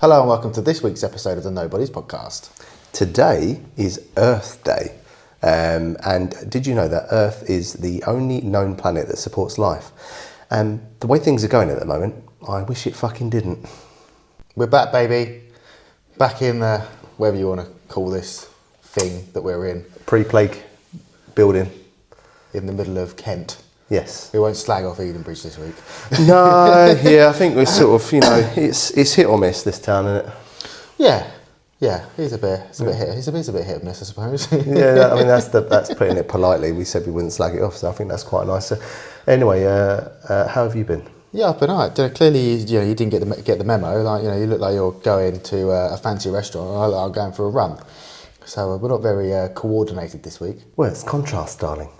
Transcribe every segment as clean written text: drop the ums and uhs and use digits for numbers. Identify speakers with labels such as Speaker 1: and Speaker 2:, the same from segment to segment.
Speaker 1: Hello and welcome to this week's episode of the Nobody's Podcast.
Speaker 2: Today is Earth Day. And did you know that Earth is the only known planet that supports life? And the way things are going at the moment, I wish it fucking didn't.
Speaker 1: We're back, baby. Back in whatever you want to call this thing that we're in.
Speaker 2: Pre-plague building.
Speaker 1: In the middle of Kent.
Speaker 2: Yes.
Speaker 1: We won't slag off Edenbridge this week.
Speaker 2: No, yeah, I think we're sort of, it's hit or miss, this town, isn't it?
Speaker 1: Yeah, he's a bit hit or miss, I suppose.
Speaker 2: Yeah, I mean that's putting it politely. We said we wouldn't slag it off, so I think that's quite nice. So, anyway, how have you been?
Speaker 1: Yeah, I've been alright. Clearly, you didn't get the memo. You look like you're going to a fancy restaurant, and I look like I'm going for a run. So we're not very coordinated this week.
Speaker 2: Well, it's contrast, darling.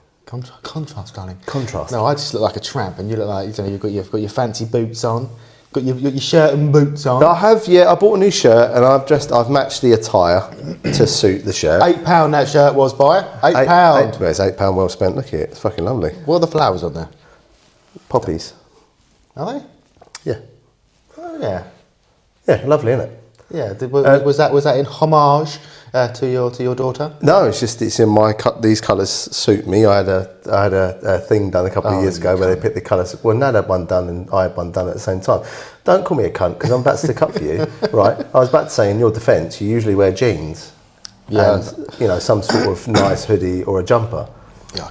Speaker 1: Contrast, darling.
Speaker 2: Contrast.
Speaker 1: No, I just look like a tramp, and you look like you've got your fancy boots on, got your shirt and boots on.
Speaker 2: I have, yeah. I bought a new shirt, and I've matched the attire to suit the shirt.
Speaker 1: £8 that shirt was by £8.
Speaker 2: Well, it's £8 well spent. Look at it, it's fucking lovely.
Speaker 1: What are the flowers on there?
Speaker 2: Poppies.
Speaker 1: Are they?
Speaker 2: Yeah.
Speaker 1: Oh yeah.
Speaker 2: Yeah, lovely, isn't it?
Speaker 1: Yeah. Was that in homage to your daughter?
Speaker 2: No, it's in my cut. These colours suit me. I had a thing done a couple of years ago where they picked the colours. Well, Nad had one done and I had one done at the same time. Don't call me a cunt because I'm about to stick up for you, right? I was about to say, in your defence, you usually wear jeans,
Speaker 1: yeah,
Speaker 2: and some sort of nice hoodie or a jumper.
Speaker 1: Yeah,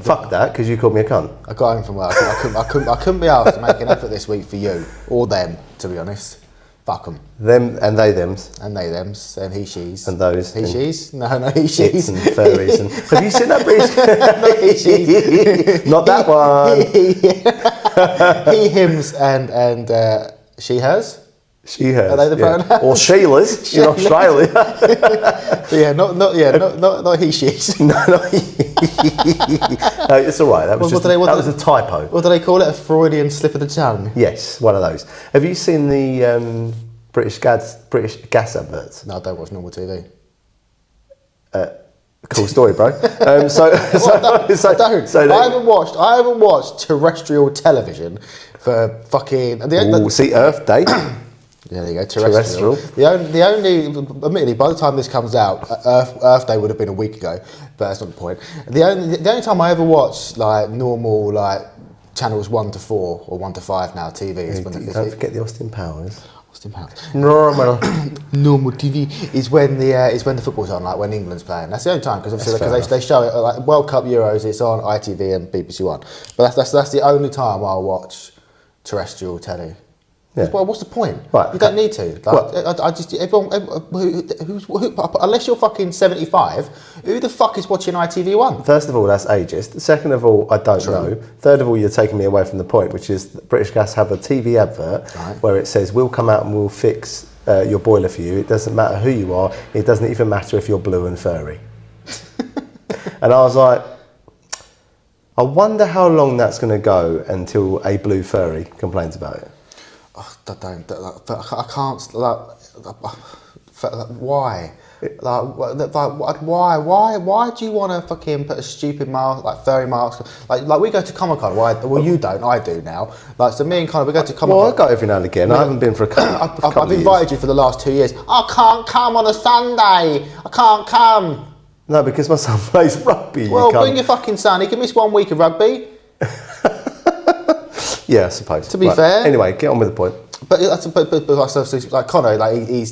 Speaker 2: fuck that, because you called me a cunt.
Speaker 1: I got home from work. I couldn't be asked to make an effort this week for you or them, to be honest. Fuck them.
Speaker 2: Them and they thems.
Speaker 1: And they thems and he she's.
Speaker 2: And those.
Speaker 1: He she's? No, he she's.
Speaker 2: And furries. And, have you seen that British?
Speaker 1: He she's.
Speaker 2: Not that one.
Speaker 1: He hims and she hers.
Speaker 2: She hers.
Speaker 1: Are they the pronouns?
Speaker 2: Or Sheila's in Australia.
Speaker 1: Not he she's.
Speaker 2: No, it's all right. That was a typo.
Speaker 1: What do they call it? A Freudian slip of the tongue?
Speaker 2: Yes, one of those. Have you seen the British gas adverts?
Speaker 1: No, I don't watch normal TV.
Speaker 2: Cool story, bro. I
Speaker 1: haven't watched terrestrial television for fucking.
Speaker 2: See Earth Day.
Speaker 1: Yeah, there you go. Terrestrial. The only, admittedly, by the time this comes out, Earth Day would have been a week ago, but that's not the point. The only time I ever watch like normal channels 1 to 4 or 1 to 5 now TV is when
Speaker 2: don't forget the Austin Powers.
Speaker 1: Austin Powers.
Speaker 2: Normal
Speaker 1: TV is when the football's on, like when England's playing. That's the only time because they show it like World Cup Euros. It's on ITV and BBC One. But that's the only time I'll watch terrestrial telly.
Speaker 2: Yeah.
Speaker 1: Well, what's the point?
Speaker 2: Right,
Speaker 1: you don't need to. Unless you're fucking 75, who the fuck is watching ITV1?
Speaker 2: First of all, that's ageist. Second of all, I don't know. Third of all, you're taking me away from the point, which is that British Gas have a TV advert where it says, "We'll come out and we'll fix your boiler for you. It doesn't matter who you are. It doesn't even matter if you're blue and furry." And I was like, I wonder how long that's going to go until a blue furry complains about it.
Speaker 1: I can't. Why? Why do you want to fucking put a stupid mask, like furry mask? Like we go to Comic Con. Well, you don't. I do now. Like, so me and Connor, we go to Comic Con.
Speaker 2: Well, I go every now and again. I haven't been for a couple.
Speaker 1: I've invited you for the last 2 years. I can't come on a Sunday. I can't come.
Speaker 2: No, because my son plays rugby.
Speaker 1: Well, bring your fucking son. He can miss 1 week of rugby.
Speaker 2: Yeah, I suppose.
Speaker 1: To be fair.
Speaker 2: Anyway, get on with the point.
Speaker 1: But like Connor, like he's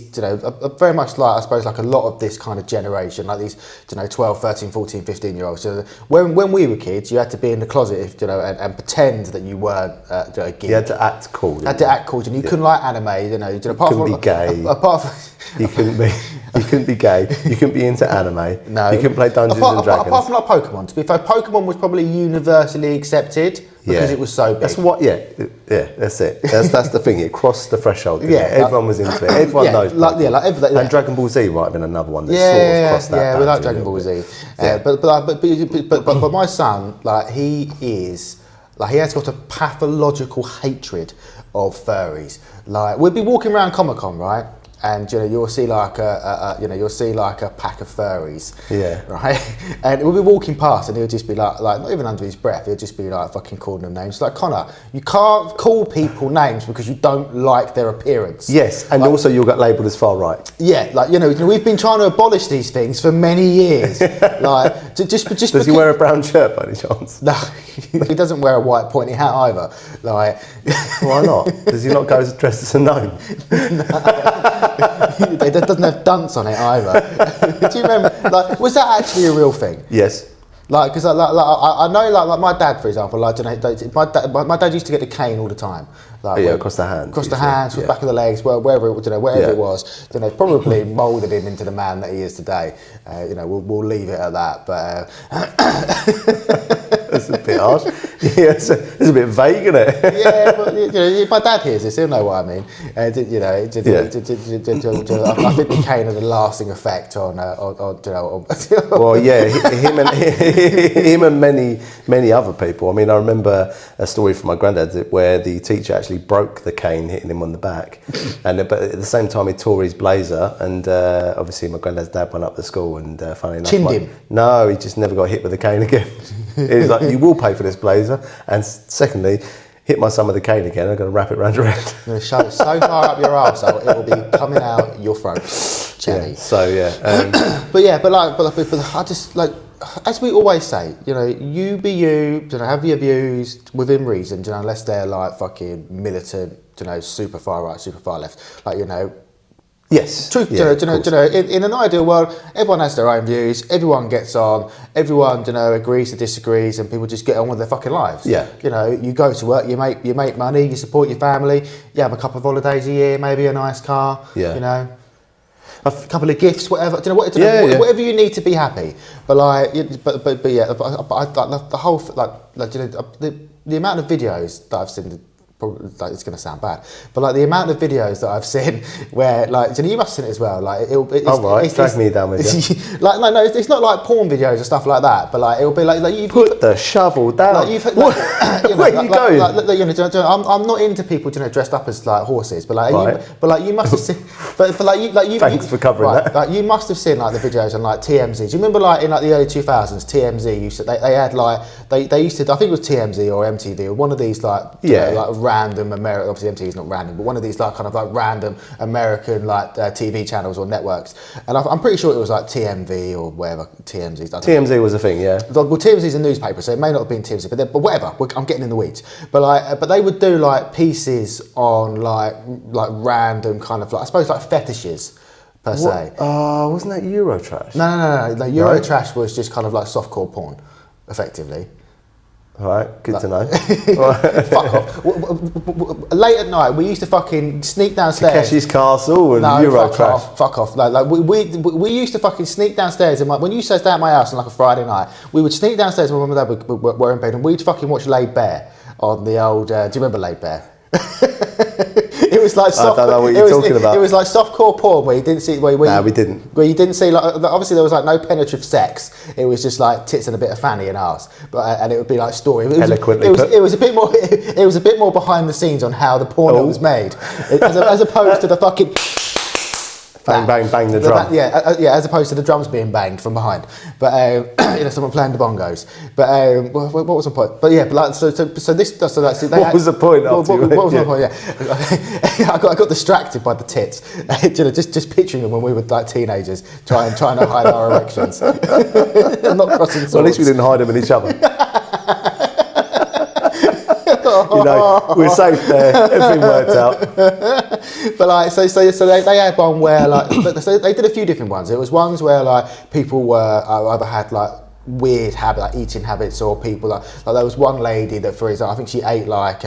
Speaker 1: very much like, I suppose, like a lot of this kind of generation, like these 12, 13, 14, 15 year olds. So when we were kids, you had to be in the closet if and pretend that you weren't a geek.
Speaker 2: You had to act cool.
Speaker 1: You had to act cool, and you couldn't like anime. Apart
Speaker 2: couldn't be gay.
Speaker 1: Apart from
Speaker 2: you couldn't be gay. You couldn't be into anime.
Speaker 1: No,
Speaker 2: you couldn't play Dungeons and Dragons.
Speaker 1: Apart from like Pokemon. To be fair, Pokemon was probably universally accepted because it was so big.
Speaker 2: That's what. Yeah. That's it. That's the thing. It crossed the threshold. Everyone was into it. Everyone knows. And Dragon Ball Z might have been another one that sort of crossed that.
Speaker 1: Yeah, we like Dragon Ball Z. But my son, like he has got a pathological hatred of furries. Like we'd be walking around Comic Con, right? And you'll see like a pack of furries, right? And we'll be walking past, and he'll just be like not even under his breath, he'll just be like fucking calling them names. Like, Connor, you can't call people names because you don't like their appearance.
Speaker 2: Yes, and
Speaker 1: like,
Speaker 2: also you'll get labelled as far right.
Speaker 1: Yeah, like, you know, we've been trying to abolish these things for many years. Like, just
Speaker 2: Does he wear a brown shirt by any chance?
Speaker 1: No, he doesn't wear a white pointy hat either. Like,
Speaker 2: why not? Does he not go dressed as a gnome?
Speaker 1: It doesn't have dunce on it either. Do you remember? Like, was that actually a real thing?
Speaker 2: Yes.
Speaker 1: Like, because I know, like my dad, for example, like, you know, my dad used to get the cane all the time. Like,
Speaker 2: across the hands.
Speaker 1: Across the hands, back of the legs, wherever it was. You know, probably moulded him into the man that he is today. You know, we'll leave it at that. But
Speaker 2: that's a bit harsh. Yeah, it's a bit vague, isn't it?
Speaker 1: Yeah, but you know, if my dad hears this, he'll know what I mean. You know, I think the cane had a lasting effect on you know.
Speaker 2: Well, yeah, him and many other people. I mean, I remember a story from my granddad where the teacher actually broke the cane, hitting him on the back, but at the same time he tore his blazer, and obviously my granddad's dad went up to school and funny enough,
Speaker 1: chinned him.
Speaker 2: No, he just never got hit with the cane again. He was like, "You will pay for this blazer," and secondly, hit my son with the cane again. I'm going to wrap it around your head.
Speaker 1: I'm going to shove it so far up your arse, so it will be coming out your throat, Jenny.
Speaker 2: Yeah, so yeah,
Speaker 1: but I just like, as we always say, you know, you be you know, have your views within reason, you know, unless they're like fucking militant, you know, super far right, super far left, like, you know.
Speaker 2: Yes.
Speaker 1: Truth, you know, in an ideal world, everyone has their own views, everyone gets on, everyone, you know, agrees to disagrees, and people just get on with their fucking lives.
Speaker 2: Yeah.
Speaker 1: You know, you go to work, you make money, you support your family, you have a couple of holidays a year, maybe a nice car. Yeah. You know, a couple of gifts, whatever. Do you know, whatever you need to be happy. But like, but yeah, the whole like you know, the amount of videos that I've seen. Probably, like, it's going to sound bad, but like the amount of videos that I've seen where, like, you must have seen it as well. Like,
Speaker 2: drag me down with you.
Speaker 1: Like, no, it's not like porn videos and stuff like that. But like, it'll be like you
Speaker 2: put the shovel down.
Speaker 1: Like, you know, where are you going? You know, I'm not into people, you know, dressed up as like horses. But like, you must have seen. But like you.
Speaker 2: Thanks for covering that.
Speaker 1: Like, you must have seen like the videos on like TMZ. Do you remember like in like the early 2000s, TMZ used to they had like they used to, I think it was TMZ or MTV or one of these like like random American, obviously MTV is not random, but one of these like kind of like random American like TV channels or networks, and I'm pretty sure it was like TMV or whatever. TMZ
Speaker 2: was a thing, yeah.
Speaker 1: Well, TMZ is a newspaper, so it may not have been TMZ, but whatever. I'm getting in the weeds. But like, but they would do like pieces on like random kind of like, I suppose like fetishes per se.
Speaker 2: Wasn't that Eurotrash?
Speaker 1: No. Like Eurotrash was just kind of like softcore porn, effectively.
Speaker 2: All right, good to know.
Speaker 1: Fuck off. Late at night, we used to fucking sneak downstairs.
Speaker 2: Takeshi's Castle and Eurotrash.
Speaker 1: Fuck off. Like we used to fucking sneak downstairs, and when you used to stay at my house on like a Friday night, we would sneak downstairs when my mum and dad were in bed, and we'd fucking watch Laid Bare on the old. Do you remember Laid Bare? It was like soft,
Speaker 2: I don't know what you're talking about.
Speaker 1: It was like softcore porn where you didn't see. We
Speaker 2: didn't.
Speaker 1: Where you didn't see, like, obviously there was like no penetrative sex. It was just like tits and a bit of fanny and arse. But and it would be like story. It was a bit more. It was a bit more behind the scenes on how the porno was made, as opposed to the fucking.
Speaker 2: Bang the drum.
Speaker 1: As opposed to the drums being banged from behind. But you know, someone playing the bongos. But what was the point? But yeah, but like, so this. So that's
Speaker 2: what was the point?
Speaker 1: What was my point? Yeah, I got distracted by the tits. You know, just picturing them when we were like teenagers, trying to hide our erections, not crossing swords.
Speaker 2: Well, at least we didn't hide them in each other. You know, we're safe there. Everything worked out.
Speaker 1: But like, so they had one where like, so they did a few different ones. It was ones where like people were either had like weird habit, like eating habits, or people like there was one lady that, for example, I think she ate like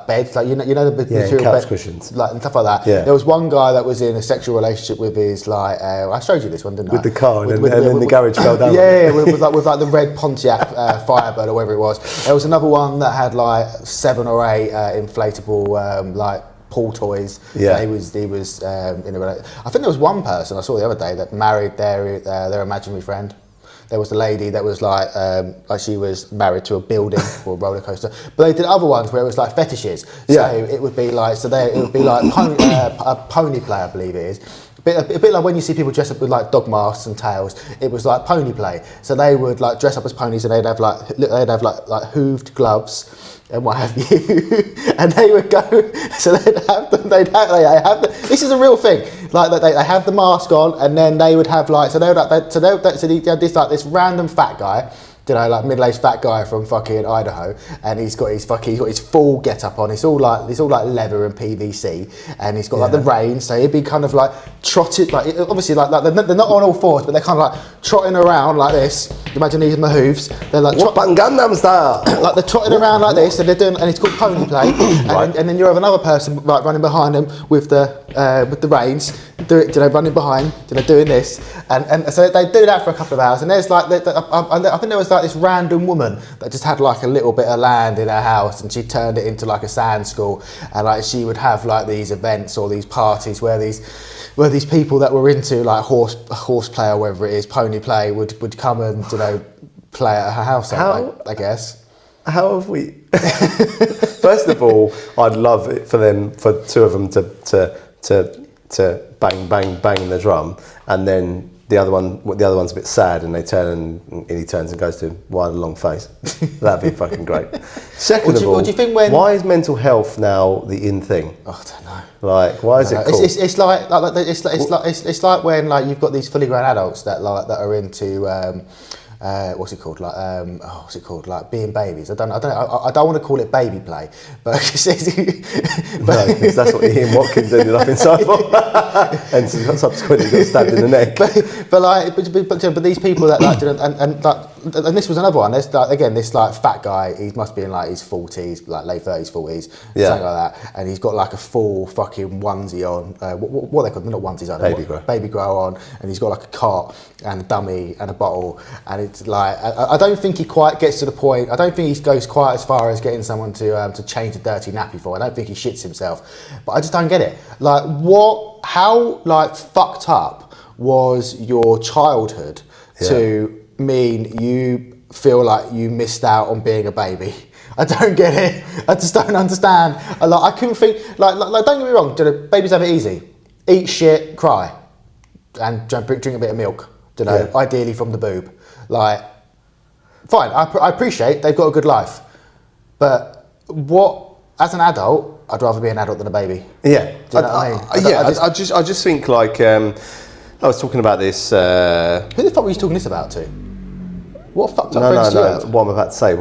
Speaker 1: beds, like you know the material
Speaker 2: couch
Speaker 1: bed,
Speaker 2: cushions,
Speaker 1: like and stuff like that. Yeah. There was one guy that was in a sexual relationship with his like I showed you this one, didn't I?
Speaker 2: With the car, and then the garage fell down.
Speaker 1: Yeah, with like the red Pontiac Firebird or whatever it was. There was another one that had like 7 or 8 inflatable like pool toys.
Speaker 2: Yeah.
Speaker 1: He was in a. I think there was one person I saw the other day that married their imaginary friend. There was the lady that was like she was married to a building or a roller coaster. But they did other ones where it was like fetishes. So it would be like a pony play, I believe it is, A bit like when you see people dress up with like dog masks and tails. It was like pony play. So they would like dress up as ponies, and they'd have like hooved gloves and what have you, and they would go. So they'd have this is a real thing. Like they have the mask on, and then they would have like they had this random fat guy. Like middle-aged fat guy from fucking Idaho, and he's got his full get-up on. It's all like leather and PVC, and he's got like the reins. So he'd be kind of like trotted, like obviously like they're not on all fours, but they're kind of like trotting around like this. Imagine these in the hooves. They're like
Speaker 2: Gangnam Style.
Speaker 1: Like they're trotting around like this, and they're doing, and it's called pony play. And then you have another person like running behind them with the reins, running behind, doing this, and so they do that for a couple of hours. And there's like I think there was like this random woman that just had like a little bit of land in her house, and she turned it into like a sand school, and like she would have like these events or these parties where these people that were into like horse play or whatever it is, pony play, would come and play at her house. I guess.
Speaker 2: How have we? First of all, I'd love it for two of them to bang the drum, and then the other one's a bit sad, and they turn and he turns and goes to him, why the long face? That'd be fucking great. Second of all, what do you think why is mental health now the in thing?
Speaker 1: Oh, I don't know.
Speaker 2: Like, why is it cool?
Speaker 1: It's like when like you've got these fully grown adults that are into what's it called? Like being babies. I don't want to call it baby play, but
Speaker 2: because that's what Ian Watkins ended up inside for, and subsequently got stabbed in the neck.
Speaker 1: But these people that like, and this was another one. There's like, again this like fat guy. He must be in like his 40s, like late 30s, 40s, something like that. And he's got like a full fucking onesie on. What are they called? They're not onesies, baby grow on, and he's got like a cot and a dummy and a bottle, and it's like I don't think he quite gets to the point. I don't think he goes quite as far as getting someone to change a dirty nappy for. I don't think he shits himself, but I just don't get it. Like how like fucked up was your childhood to mean you feel like you missed out on being a baby? I don't get it. I just don't understand. I couldn't think. Like don't get me wrong. Babies have it easy. Eat shit, cry, and drink a bit of milk. Ideally from the boob. Like, fine. I appreciate they've got a good life, but as an adult, I'd rather be an adult than a baby.
Speaker 2: Yeah.
Speaker 1: Do you know what I mean?
Speaker 2: I just think like I was talking about this.
Speaker 1: Who the fuck were you talking this about to? What fucked up friends do you have?
Speaker 2: What I'm about to say.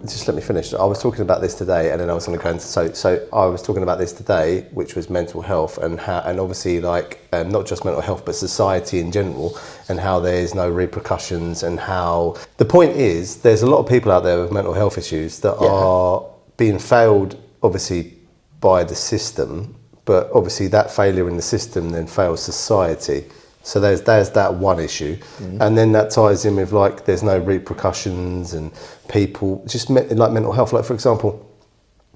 Speaker 2: Just let me finish. I was talking about this today, and then I was going to go into so I was talking about this today, which was mental health and obviously like not just mental health but society in general, and how there's no repercussions, and how the point is there's a lot of people out there with mental health issues that are being failed obviously by the system, but obviously that failure in the system then fails society. So there's that one issue, and then that ties in with like there's no repercussions and people just like mental health. Like for example,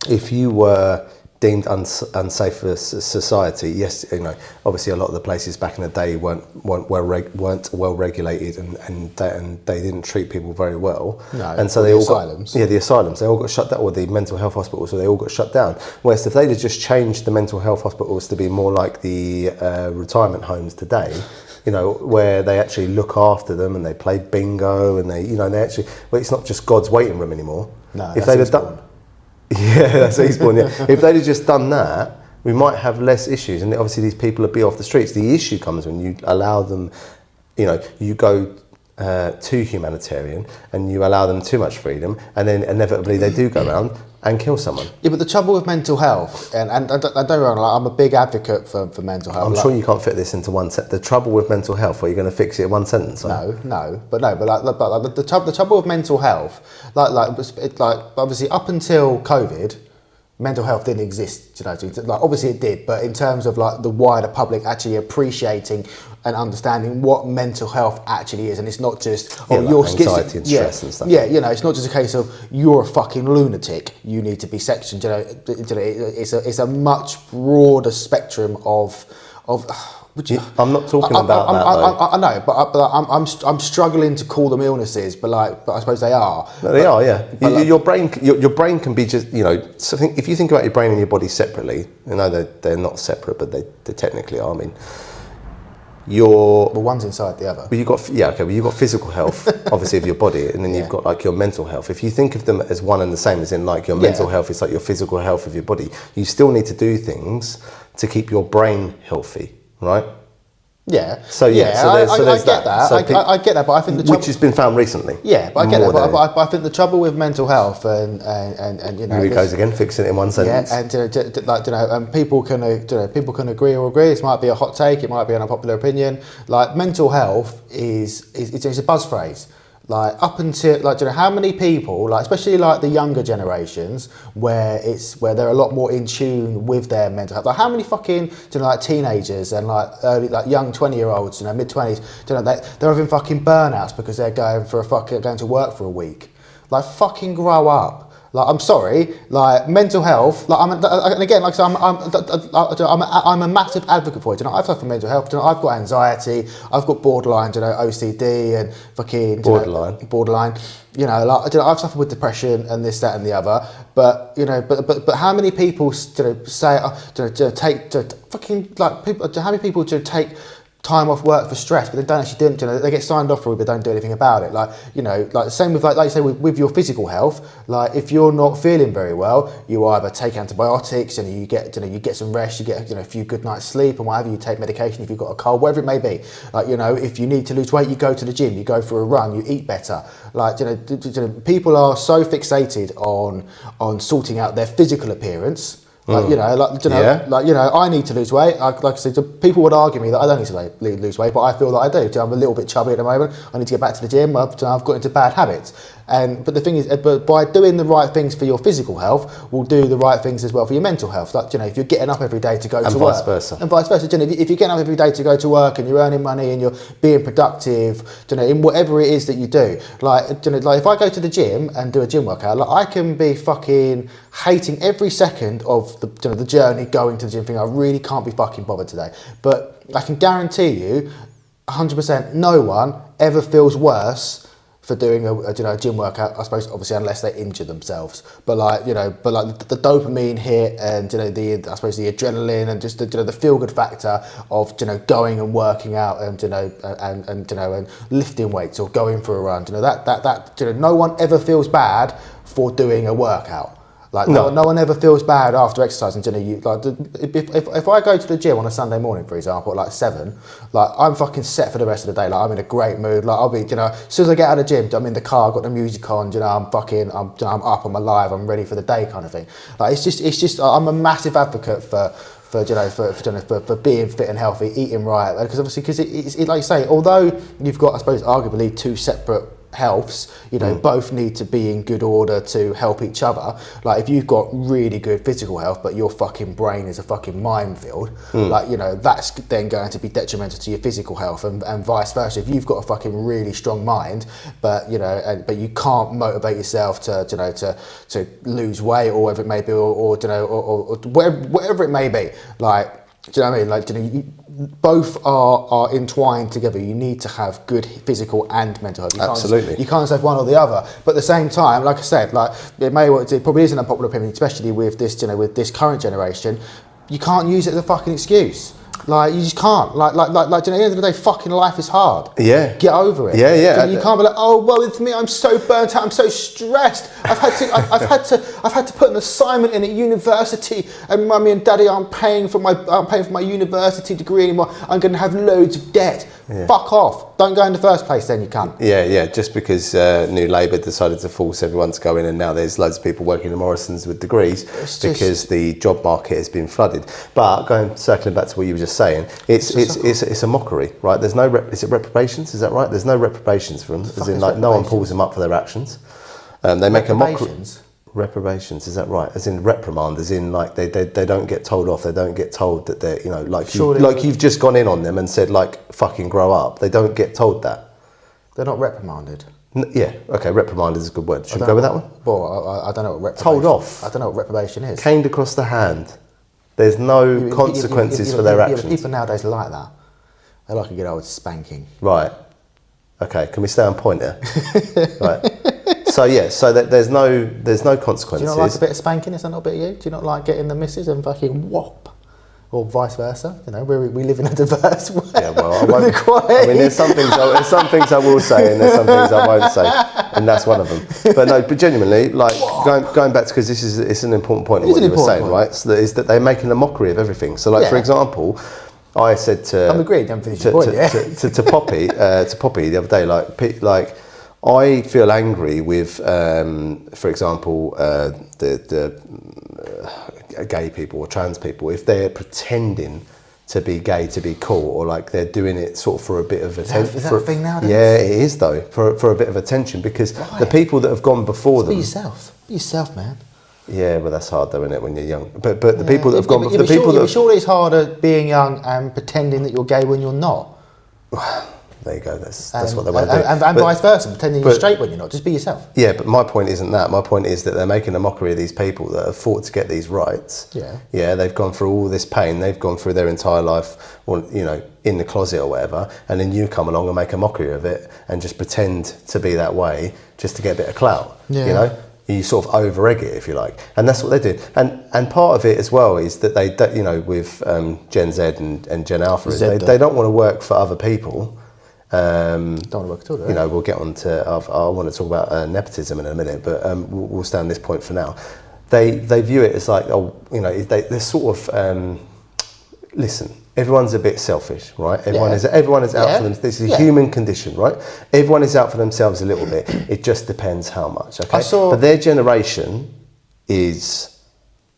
Speaker 2: if you were deemed unsafe for society, yes, obviously a lot of the places back in the day weren't well regulated, and they didn't treat people very well.
Speaker 1: No,
Speaker 2: and so the asylums they all got shut down, or the mental health hospitals, so they all got shut down. Whereas if they'd have just changed the mental health hospitals to be more like the retirement homes today, where they actually look after them and they play bingo and they actually, well, it's not just God's waiting room anymore.
Speaker 1: No,
Speaker 2: if they'd have done. Yeah, that's Eastbourne, yeah. If they'd have just done that, we might have less issues, and obviously these people would be off the streets. The issue comes when you allow them, you go too humanitarian and you allow them too much freedom, and then inevitably they do go around and kill someone.
Speaker 1: Yeah, but the trouble with mental health, and don't get me wrong, I'm a big advocate for mental health.
Speaker 2: I'm sure you can't fit this into one sentence. The trouble with mental health, are you going to fix it in one sentence?
Speaker 1: But the trouble with mental health, like obviously up until COVID, mental health didn't exist, like obviously it did, but in terms of like the wider public actually appreciating and understanding what mental health actually is, and it's not just
Speaker 2: your anxiety and stress and stuff.
Speaker 1: Yeah, it's not just a case of you're a fucking lunatic, you need to be sectioned. It's a much broader spectrum of.
Speaker 2: I'm not talking about that.
Speaker 1: I know, but I'm struggling to call them illnesses, but I suppose they are.
Speaker 2: No, they are, yeah. Your brain can be just something. If you think about your brain and your body separately, they're not separate, but they technically are. I mean, Well,
Speaker 1: one's inside the other.
Speaker 2: you've got physical health, obviously, of your body, and then you've got like your mental health. If you think of them as one and the same, as in like your mental health is like your physical health of your body, you still need to do things to keep your brain healthy, right?
Speaker 1: Yeah.
Speaker 2: So there's
Speaker 1: get that.
Speaker 2: So
Speaker 1: I get that, but I think the trouble,
Speaker 2: which has been found recently.
Speaker 1: Yeah, but I get that. But I think the trouble with mental health and you know,
Speaker 2: here it goes again, fixing it in one sentence.
Speaker 1: Yeah, and like, you know, and people can people can agree or agree. This might be a hot take. It might be an unpopular opinion. Like mental health is it's a buzz phrase. Like up until like, you know, how many people, like especially like the younger generations, where they're a lot more in tune with their mental health. Like how many fucking, you know, like teenagers and like early, like young 20-year-olds, you know, mid-20s, you know, they're having fucking burnouts because they're going to work for a week. Like fucking grow up. Like I'm sorry, like mental health. Like and again, like I said, I'm a massive advocate for it. You know, I've suffered from mental health. You know, I've got anxiety. I've got borderline. You know, OCD and fucking borderline. You know, like, you know, I've suffered with depression and this, that, and the other. But you know, but how many people, you know, say how many people take time off work for stress, but they don't actually do it. You know, they get signed off for it, but don't do anything about it. Like, you know, like the same with like you say with your physical health. Like if you're not feeling very well, you either take antibiotics and you get some rest, you get, you know, a few good nights sleep and whatever. You take medication if you've got a cold, whatever it may be. Like, you know, if you need to lose weight, you go to the gym, you go for a run, you eat better. Like, you know, people are so fixated on sorting out their physical appearance. Like, you know, like, you know, like, you know, I need to lose weight. Like I said, people would argue me that I don't need to lose weight, but I feel that I do. I'm a little bit chubby at the moment. I need to get back to the gym. I've got into bad habits. But the thing is, but by doing the right things for your physical health, will do the right things as well for your mental health. Like, you know, if you're getting up every day to go to work, and vice versa. You know, if you're getting up every day to go to work and you're earning money and you're being productive, you know, in whatever it is that you do, like, you know, like if I go to the gym and do a gym workout, like I can be fucking hating every second of the, you know, the journey going to the gym, thing. I really can't be fucking bothered today. But I can guarantee you, 100%, no one ever feels worse for doing a gym workout, I suppose, obviously, unless they injure themselves. But like, you know, the dopamine hit and, you know, the adrenaline and just the feel good factor of, you know, going and working out and, you know, and lifting weights or going for a run, you know, that you know, no one ever feels bad for doing a workout. Like no one ever feels bad after exercising. You know, you like if I go to the gym on a Sunday morning, for example, at like 7, like I'm fucking set for the rest of the day. Like I'm in a great mood. Like I'll be, you know, as soon as I get out of the gym, I'm in the car, I've got the music on. You know, I'm up, I'm alive, I'm ready for the day, kind of thing. Like it's just I'm a massive advocate for being fit and healthy, eating right, because obviously it's like you say, although you've got, I suppose, arguably two separate healths, you know, both need to be in good order to help each other. Like if you've got really good physical health but your fucking brain is a fucking minefield, like, you know, that's then going to be detrimental to your physical health, and vice versa. If you've got a fucking really strong mind but, you know, but you can't motivate yourself to, you know, to lose weight or whatever it may be, or you know, or whatever it may be, like, do you know what I mean? Like, you know, both are entwined together. You need to have good physical and mental health.
Speaker 2: Absolutely.
Speaker 1: You can't say one or the other. But at the same time, like I said, like it probably isn't a popular opinion, especially with this, you know, with this current generation. You can't use it as a fucking excuse. Like you just can't. Like, you know, at the end of the day, fucking life is hard.
Speaker 2: Yeah.
Speaker 1: Get over it.
Speaker 2: Yeah, yeah.
Speaker 1: You know, you can't be like, oh well, it's me. I'm so burnt out. I'm so stressed. I've had to put an assignment in at university, and mummy and daddy aren't paying for my university degree anymore. I'm going to have loads of debt. Yeah. Fuck off. Don't go in the first place. Then you can't.
Speaker 2: Yeah. Just because New Labour decided to force everyone to go in, and now there's loads of people working in Morrison's with degrees because the job market has been flooded. But circling back to what you were just saying, it's a mockery, right? There's no is it reprobations? Is that right? There's no reprobations for them, as in like no one pulls them up for their actions. They make a mockery. Reprobations, is that right? As in reprimand, as in like they don't get told off. They don't get told that they're, you know, like you've just gone in on them and said like fucking grow up. They don't get told that.
Speaker 1: They're not reprimanded.
Speaker 2: Yeah, okay, reprimand is a good word. Should we go with that one?
Speaker 1: Well, I don't know what reprobation.
Speaker 2: Told off.
Speaker 1: I don't know what reprobation is.
Speaker 2: Caned across the hand. There's no consequences for their actions.
Speaker 1: People nowadays like that. They like a good old spanking.
Speaker 2: Right. Okay, can we stay on point here? Right. So yeah, so that there's no consequences.
Speaker 1: Do you not like a bit of spanking? Is that not a bit of you? Do you not like getting the missus and fucking whop? or vice versa. You know, we live in a diverse way.
Speaker 2: Yeah, well, I mean, there's some things I will say, and there's some things I won't say, and that's one of them. But genuinely, like going back to, because it's an important point in what you were saying, right? So that they're making a mockery of everything. So, like for example, I said to
Speaker 1: I'm agreed. I'm finished your point.
Speaker 2: To Poppy the other day, like I feel angry with, for example, the gay people or trans people if they're pretending to be gay to be cool, or like they're doing it sort of for a bit of attention.
Speaker 1: Is that a thing nowadays?
Speaker 2: Yeah, it is though, for a bit of attention, because the people that have gone before them.
Speaker 1: Be yourself, man.
Speaker 2: Yeah, but that's hard though, isn't it, when you're young? But the people that have gone before,
Speaker 1: surely it's harder being young and pretending that you're gay when you're not.
Speaker 2: There you go. That's what they want to do.
Speaker 1: And vice versa, pretending you're straight when you're not. Just be yourself.
Speaker 2: Yeah, but my point isn't that. My point is that they're making a mockery of these people that have fought to get these rights.
Speaker 1: Yeah.
Speaker 2: Yeah, they've gone through all this pain. They've gone through their entire life, or, you know, in the closet or whatever, and then you come along and make a mockery of it and just pretend to be that way just to get a bit of clout. Yeah. You know? You sort of over-egg it, if you like, and that's what they did. And part of it as well is that they, you know, with Gen Z and Gen Alpha, they don't want to work for other people.
Speaker 1: Don't want to work at all, do they?
Speaker 2: You know, we'll get on to. I want to talk about nepotism in a minute, but we'll stay on this point for now. They view it as like, oh, you know, they're sort of listen. Everyone's a bit selfish, right? Everyone is out for them. This is a human condition, right? Everyone is out for themselves a little bit. It just depends how much. Okay, but their generation is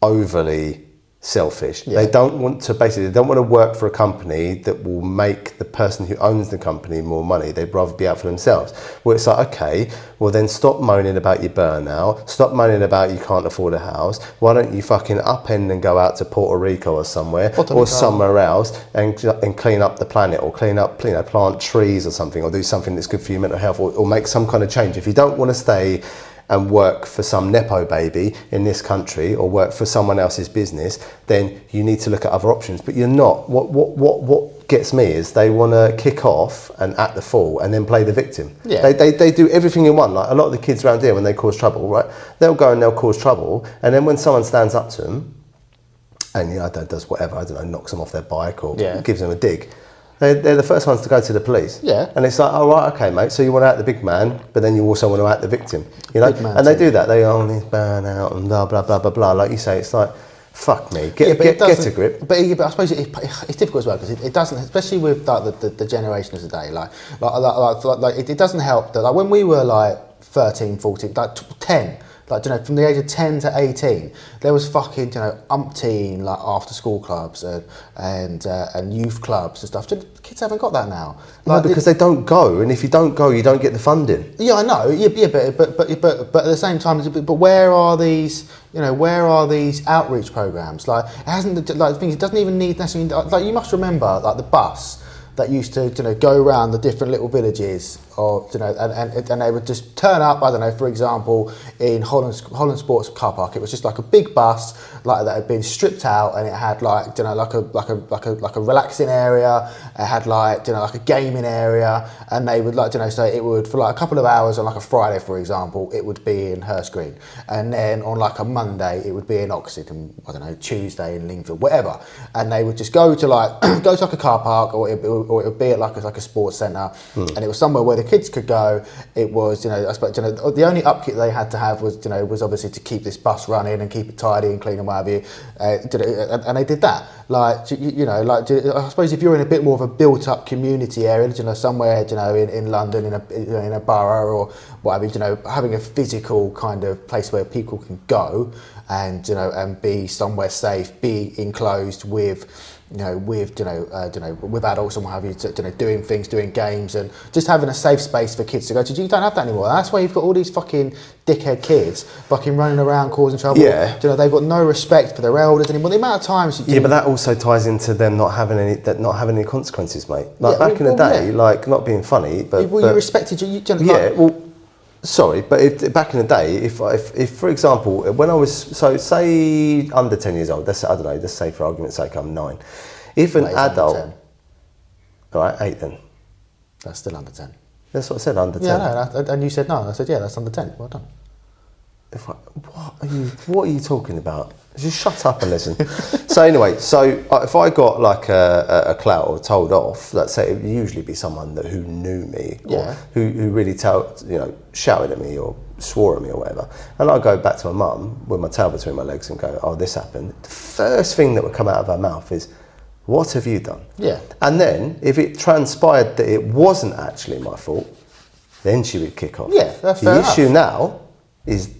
Speaker 2: overly selfish. They don't want to work for a company that will make the person who owns the company more money. They'd rather be out for themselves. Well, it's like, okay, well then stop moaning about your burnout. Stop moaning about you can't afford a house. Why don't you fucking upend and go out to Puerto Rico or somewhere or somewhere else and clean up the planet, or clean up, you know, plant trees or something, or do something that's good for your mental health, or make some kind of change. If you don't want to stay and work for some Nepo baby in this country, or work for someone else's business, then you need to look at other options. But you're not. What gets me is they want to kick off and act the fool and then play the victim. Yeah. They do everything in one. Like a lot of the kids around here, when they cause trouble, right, they'll go and they'll cause trouble, and then when someone stands up to them and, you know, does whatever, I don't know, knocks them off their bike or gives them a dig, they're the first ones to go to the police. Yeah. And it's like, oh, right, okay, mate, so you want to act the big man, but then you also want to act the victim. You know? And they do that. They only burn out and blah, blah, blah, blah, blah. Like you say, it's like, fuck me, get a grip.
Speaker 1: But I suppose it's difficult as well, because it doesn't, especially with like the generation of today, like it doesn't help that, like, when we were like 13, 14, like 10, like, you know, from the age of 10 to 18, there was fucking, you know, umpteen like after school clubs and youth clubs and stuff. Kids haven't got that now.
Speaker 2: Like, no, because they don't go, and if you don't go, you don't get the funding.
Speaker 1: Yeah, I know. Yeah, but at the same time, but where are these? You know, where are these outreach programs? Like, it hasn't. Like, things. It doesn't even need necessarily. Like, you must remember, like, the bus that used to, you know, go around the different little villages, or, you know, and they would just turn up. I don't know, for example, in Holland Sports car park, it was just like a big bus, like, that had been stripped out, and it had, like, you know, like a relaxing area. It had, like, you know, like a gaming area, and they would, like, you know, so it would, for like a couple of hours on like a Friday, for example, it would be in Hurst Green, and then on like a Monday it would be in Oxford, and I don't know, Tuesday in Lingfield, whatever, and they would just go to like a car park, or it would be at like a sports centre, and it was somewhere where the kids could go. It was, you know, I suppose, you know, the only upkeep they had to have was, you know, was obviously to keep this bus running and keep it tidy and clean and what have you, and they did that. Like, you know, like, I suppose if you're in a bit more of a built-up community area, you know, somewhere, you know, in London, in a borough or whatever, you know, having a physical kind of place where people can go and, you know, and be somewhere safe, be enclosed with, you know, with adults and what have you, you know, doing things, doing games, and just having a safe space for kids to go to. You don't have that anymore. That's why you've got all these fucking dickhead kids fucking running around causing trouble. Yeah. You know, they've got no respect for their elders anymore. The amount of times
Speaker 2: but that also ties into them not having any consequences, mate. Like, back in the day, like, not being funny, but
Speaker 1: you respected you.
Speaker 2: Sorry, but back in the day, if for example, when I was, so say under 10 years old, I don't know, let's say for argument's sake I'm 9. If an adult, all right, 8 then.
Speaker 1: That's still under 10.
Speaker 2: That's what I said, under 10.
Speaker 1: Yeah, no, and you said no. I said, yeah, that's under 10. Well done.
Speaker 2: What are you talking about? Just shut up and listen. So anyway, if I got like a clout or told off, let's say it would usually be someone who knew me or who really shouted at me or swore at me or whatever. And I go back to my mum with my tail between my legs and go, oh, this happened. The first thing that would come out of her mouth is, what have you done?
Speaker 1: Yeah.
Speaker 2: And then if it transpired that it wasn't actually my fault, then she would kick off.
Speaker 1: Yeah, that's fair enough.
Speaker 2: The issue now is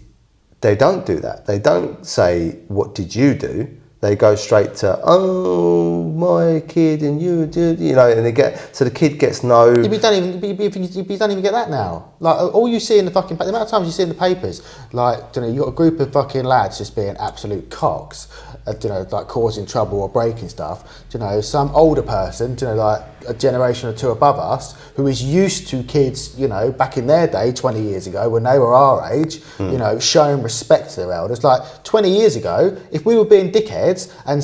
Speaker 2: they don't do that. They don't say, what did you do? They go straight to, oh, my kid and you did, and the kid gets no...
Speaker 1: You don't even get that now. Like, all you see in the fucking... The amount of times you see in the papers, like, you got a group of fucking lads just being absolute cocks, like causing trouble or breaking stuff. Some older person, like a generation or two above us, who is used to kids, back in their day, 20 years ago, when they were our age, showing respect to their elders. Like, 20 years ago, if we were being dickheads and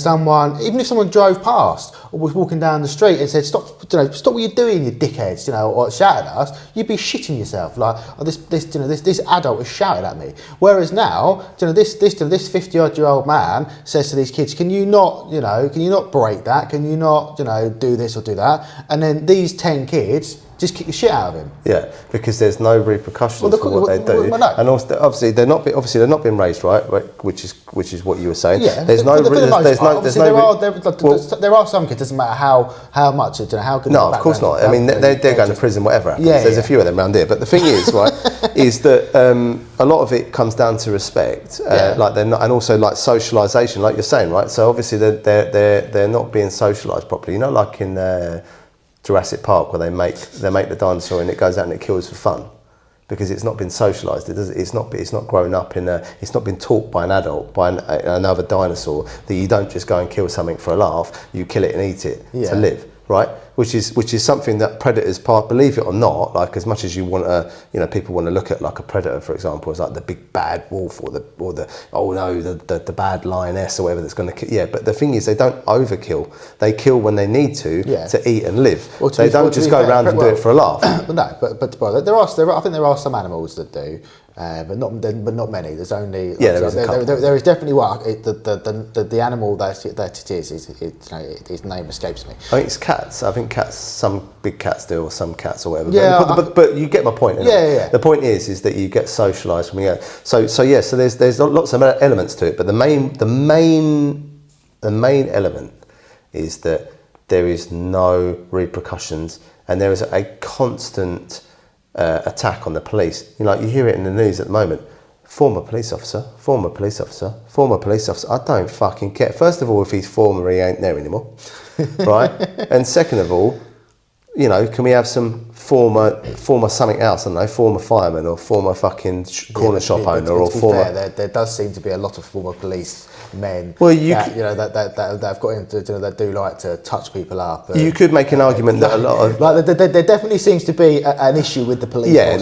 Speaker 1: even if someone drove past or was walking down the street and said, stop what you're doing, you dickheads, or shouted at us, you'd be shitting yourself. Like, oh, this adult has shouted at me. Whereas now, this 50-odd-year-old man says to these kids, can you not break that? Can you not, do this or do that? And then these 10 kids just kick the shit out of him.
Speaker 2: Yeah, because there's no repercussions for what they do,
Speaker 1: no.
Speaker 2: and also obviously they're not being raised right, which is what you were saying.
Speaker 1: Yeah,
Speaker 2: there
Speaker 1: are some kids. Doesn't matter how much how good.
Speaker 2: No, of course not. I mean, they're going to prison, whatever happens.
Speaker 1: Yeah,
Speaker 2: there's a few of them around here, but the thing is, right, is that a lot of it comes down to respect, like they're not, and also like socialisation, like you're saying, right. So obviously they're not being socialised properly. Like in Jurassic Park, where they make the dinosaur and it goes out and it kills for fun, because it's not been socialised. It's not grown up it's not been taught by an adult, by another dinosaur, that you don't just go and kill something for a laugh. You kill it and eat it to live, right? Which is something that predators, believe it or not, like as much as you want to, people want to look at like a predator, for example, as like the big bad wolf or the bad lioness or whatever that's going to kill. Yeah, but the thing is, they don't overkill. They kill when they need to eat and live. They don't just go around and do it for a laugh.
Speaker 1: No, but I think there are some animals that do. But not many. There's only there is definitely one. The animal that it is its name escapes me.
Speaker 2: I think it's cats. I think cats. Some big cats do, or some cats or whatever.
Speaker 1: Yeah,
Speaker 2: but you get my point.
Speaker 1: Yeah.
Speaker 2: The point is that you get socialised when you go. So there's lots of elements to it, but the main element is that there is no repercussions, and there is a constant attack on the police. You hear it in the news at the moment. Former police officer. I don't fucking care. First of all, if he's former, he ain't there anymore, right? And second of all, can we have some former something else? I don't know, former fireman or former fucking corner shop owner or former.
Speaker 1: Fair, there does seem to be a lot of former police men.
Speaker 2: Well,
Speaker 1: that have got into that do like to touch people up.
Speaker 2: You could make an argument that a lot of
Speaker 1: there definitely seems to be an issue with the police.
Speaker 2: Yeah,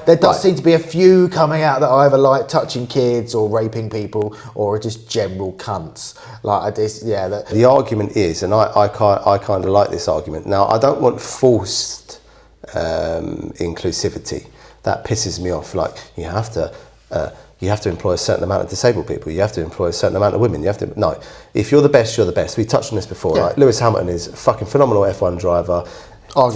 Speaker 1: there does seem to be a few coming out that either like touching kids or raping people or are just general cunts. Like this, yeah.
Speaker 2: The argument is, and I kind of like this argument. Now, I don't want forced inclusivity. That pisses me off. Like you have to employ a certain amount of disabled people. You have to employ a certain amount of women. No. If you're the best, you're the best. We touched on this before, right? Lewis Hamilton is a fucking phenomenal F1 driver.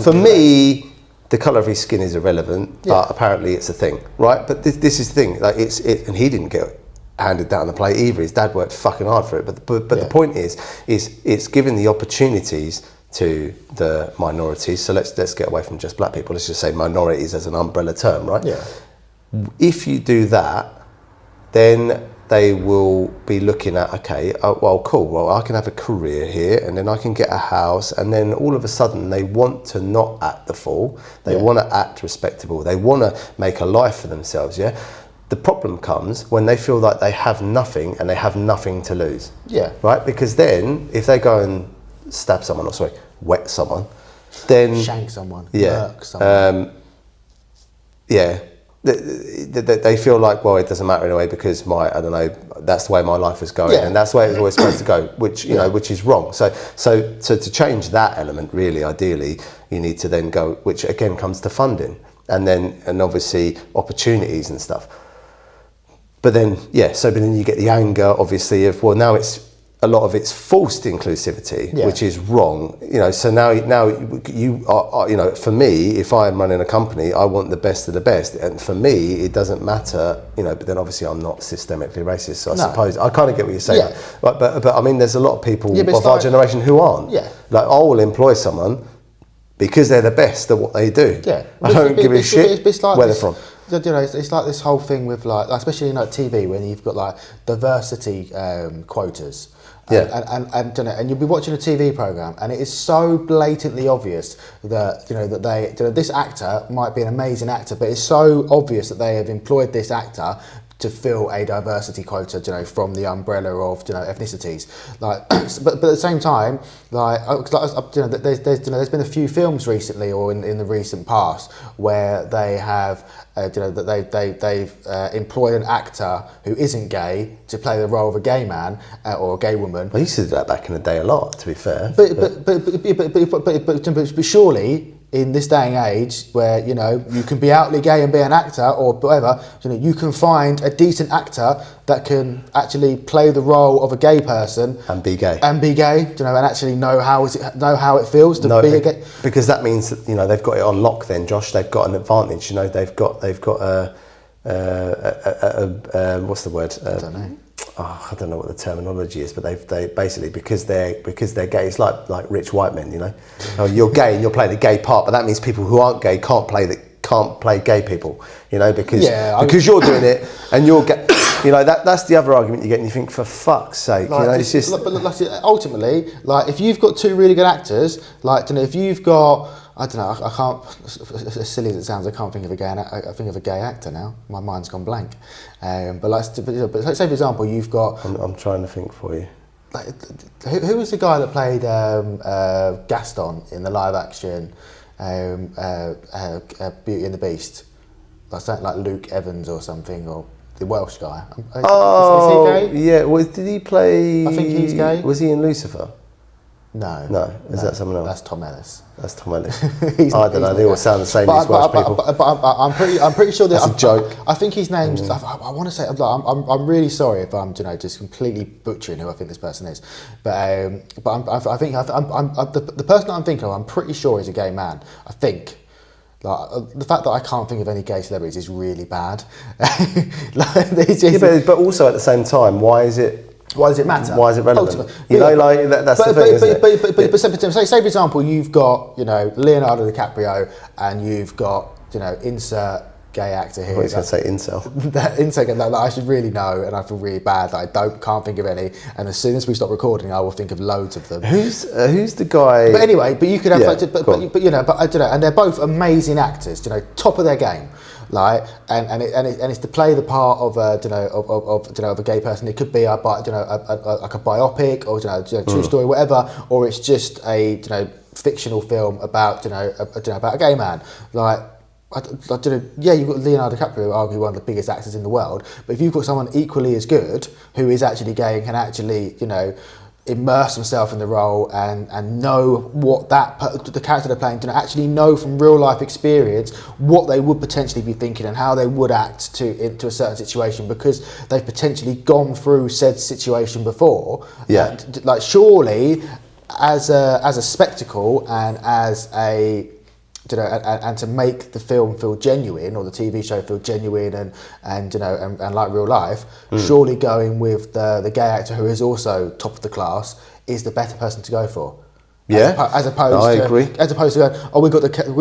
Speaker 2: For me, the colour of his skin is irrelevant, but apparently it's a thing, right? But this is the thing. Like and he didn't get handed down the plate either. His dad worked fucking hard for it. But the point is it's giving the opportunities to the minorities. So let's get away from just black people. Let's just say minorities as an umbrella term, right?
Speaker 1: Yeah.
Speaker 2: If you do that, then they will be looking at, okay, cool, well, I can have a career here, and then I can get a house, and then all of a sudden they want to not act the fool. They want to act respectable. They want to make a life for themselves, yeah? The problem comes when they feel like they have nothing and they have nothing to lose.
Speaker 1: Yeah.
Speaker 2: Right? Because then, if they go and stab someone, wet someone, then...
Speaker 1: Shank someone,
Speaker 2: murk
Speaker 1: someone.
Speaker 2: They feel like, well, it doesn't matter in a way because that's the way my life is going, and that's the way it's always supposed to go, which which is wrong. So to change that element, really, ideally, you need to then go, which again comes to funding, and obviously opportunities and stuff. but then you get the anger, obviously, of now a lot of it's forced inclusivity, which is wrong. So now you are, for me, if I'm running a company, I want the best of the best, and for me, it doesn't matter, But then obviously, I'm not systemically racist, so I suppose I kind of get what you're saying.
Speaker 1: Yeah.
Speaker 2: But I mean, there's a lot of people of our generation who aren't.
Speaker 1: Yeah.
Speaker 2: Like, I will employ someone because they're the best at what they do.
Speaker 1: Yeah.
Speaker 2: I don't give a shit where they're from.
Speaker 1: It's like this whole thing with especially in TV, when you've got like diversity quotas. And you'll be watching a TV program, and it is so blatantly obvious that this actor might be an amazing actor, but it's so obvious that they have employed this actor to fill a diversity quota, from the umbrella of ethnicities. But at the same time, there's been a few films recently or in the recent past where they have they've employed an actor who isn't gay to play the role of a gay man or a gay woman.
Speaker 2: Well, you used to do that back in the day a lot, to be fair.
Speaker 1: But surely, in this day and age where you can be outly gay and be an actor or whatever, you can find a decent actor that can actually play the role of a gay person
Speaker 2: and be gay,
Speaker 1: and actually know how it feels to be a gay.
Speaker 2: Because that means that they've got it on lock. Then, Josh, they've got an advantage. They've got a what's the word?
Speaker 1: I don't know.
Speaker 2: I don't know what the terminology is, but they basically because they're gay. It's like rich white men, Oh, you're gay and you're playing a gay part, but that means people who aren't gay can't play gay people, because you're doing it and you're gay. That's the other argument you get, and you think, for fuck's sake, it's just.
Speaker 1: But ultimately, if you've got two really good actors, if you've got, I don't know, I can't, as silly as it sounds, I can't think of a gay actor now. My mind's gone blank. But say for example, you've got.
Speaker 2: I'm trying to think for you.
Speaker 1: Who was the guy that played Gaston in the live action Beauty and the Beast? Like Luke Evans or something, or the Welsh guy. Is he gay?
Speaker 2: Yeah. Well, did he play?
Speaker 1: I think he's gay.
Speaker 2: Was he in Lucifer?
Speaker 1: No.
Speaker 2: Is that someone else?
Speaker 1: That's Tom Ellis.
Speaker 2: That's Tom Ellis. I don't know. They all sound the same. These Welsh people.
Speaker 1: But I'm pretty sure
Speaker 2: that's a joke.
Speaker 1: I think his name's. I want to say. I'm really sorry if I'm just completely butchering who I think this person is. But I think the person that I'm thinking of, I'm pretty sure is a gay man. I think. The fact that I can't think of any gay celebrities is really bad.
Speaker 2: But also at the same time, why does it matter? Why is it relevant? That's the thing, isn't it?
Speaker 1: But say for example, you've got Leonardo DiCaprio, and you've got insert gay actor here.
Speaker 2: I was going to say incel.
Speaker 1: That I should really know, and I feel really bad that I can't think of any. And as soon as we stop recording, I will think of loads of them.
Speaker 2: Who's the guy?
Speaker 1: But anyway, but you could have, but I don't know. And they're both amazing actors, top of their game. And it's to play the part of of a gay person. It could be like a biopic or true story, whatever, or it's just a fictional film about about a gay man. You've got Leonardo DiCaprio, arguably one of the biggest actors in the world, but if you've got someone equally as good who is actually gay and can actually immerse themselves in the role and know what the character they're playing, actually know from real life experience what they would potentially be thinking and how they would act into a certain situation, because they've potentially gone through said situation before.
Speaker 2: Yeah.
Speaker 1: Surely, as a spectacle and as a and to make the film feel genuine, or the TV show feel genuine and like real life, surely going with the gay actor who is also top of the class is the better person to go for.
Speaker 2: Yeah,
Speaker 1: as opposed
Speaker 2: I
Speaker 1: to
Speaker 2: agree.
Speaker 1: As opposed to going,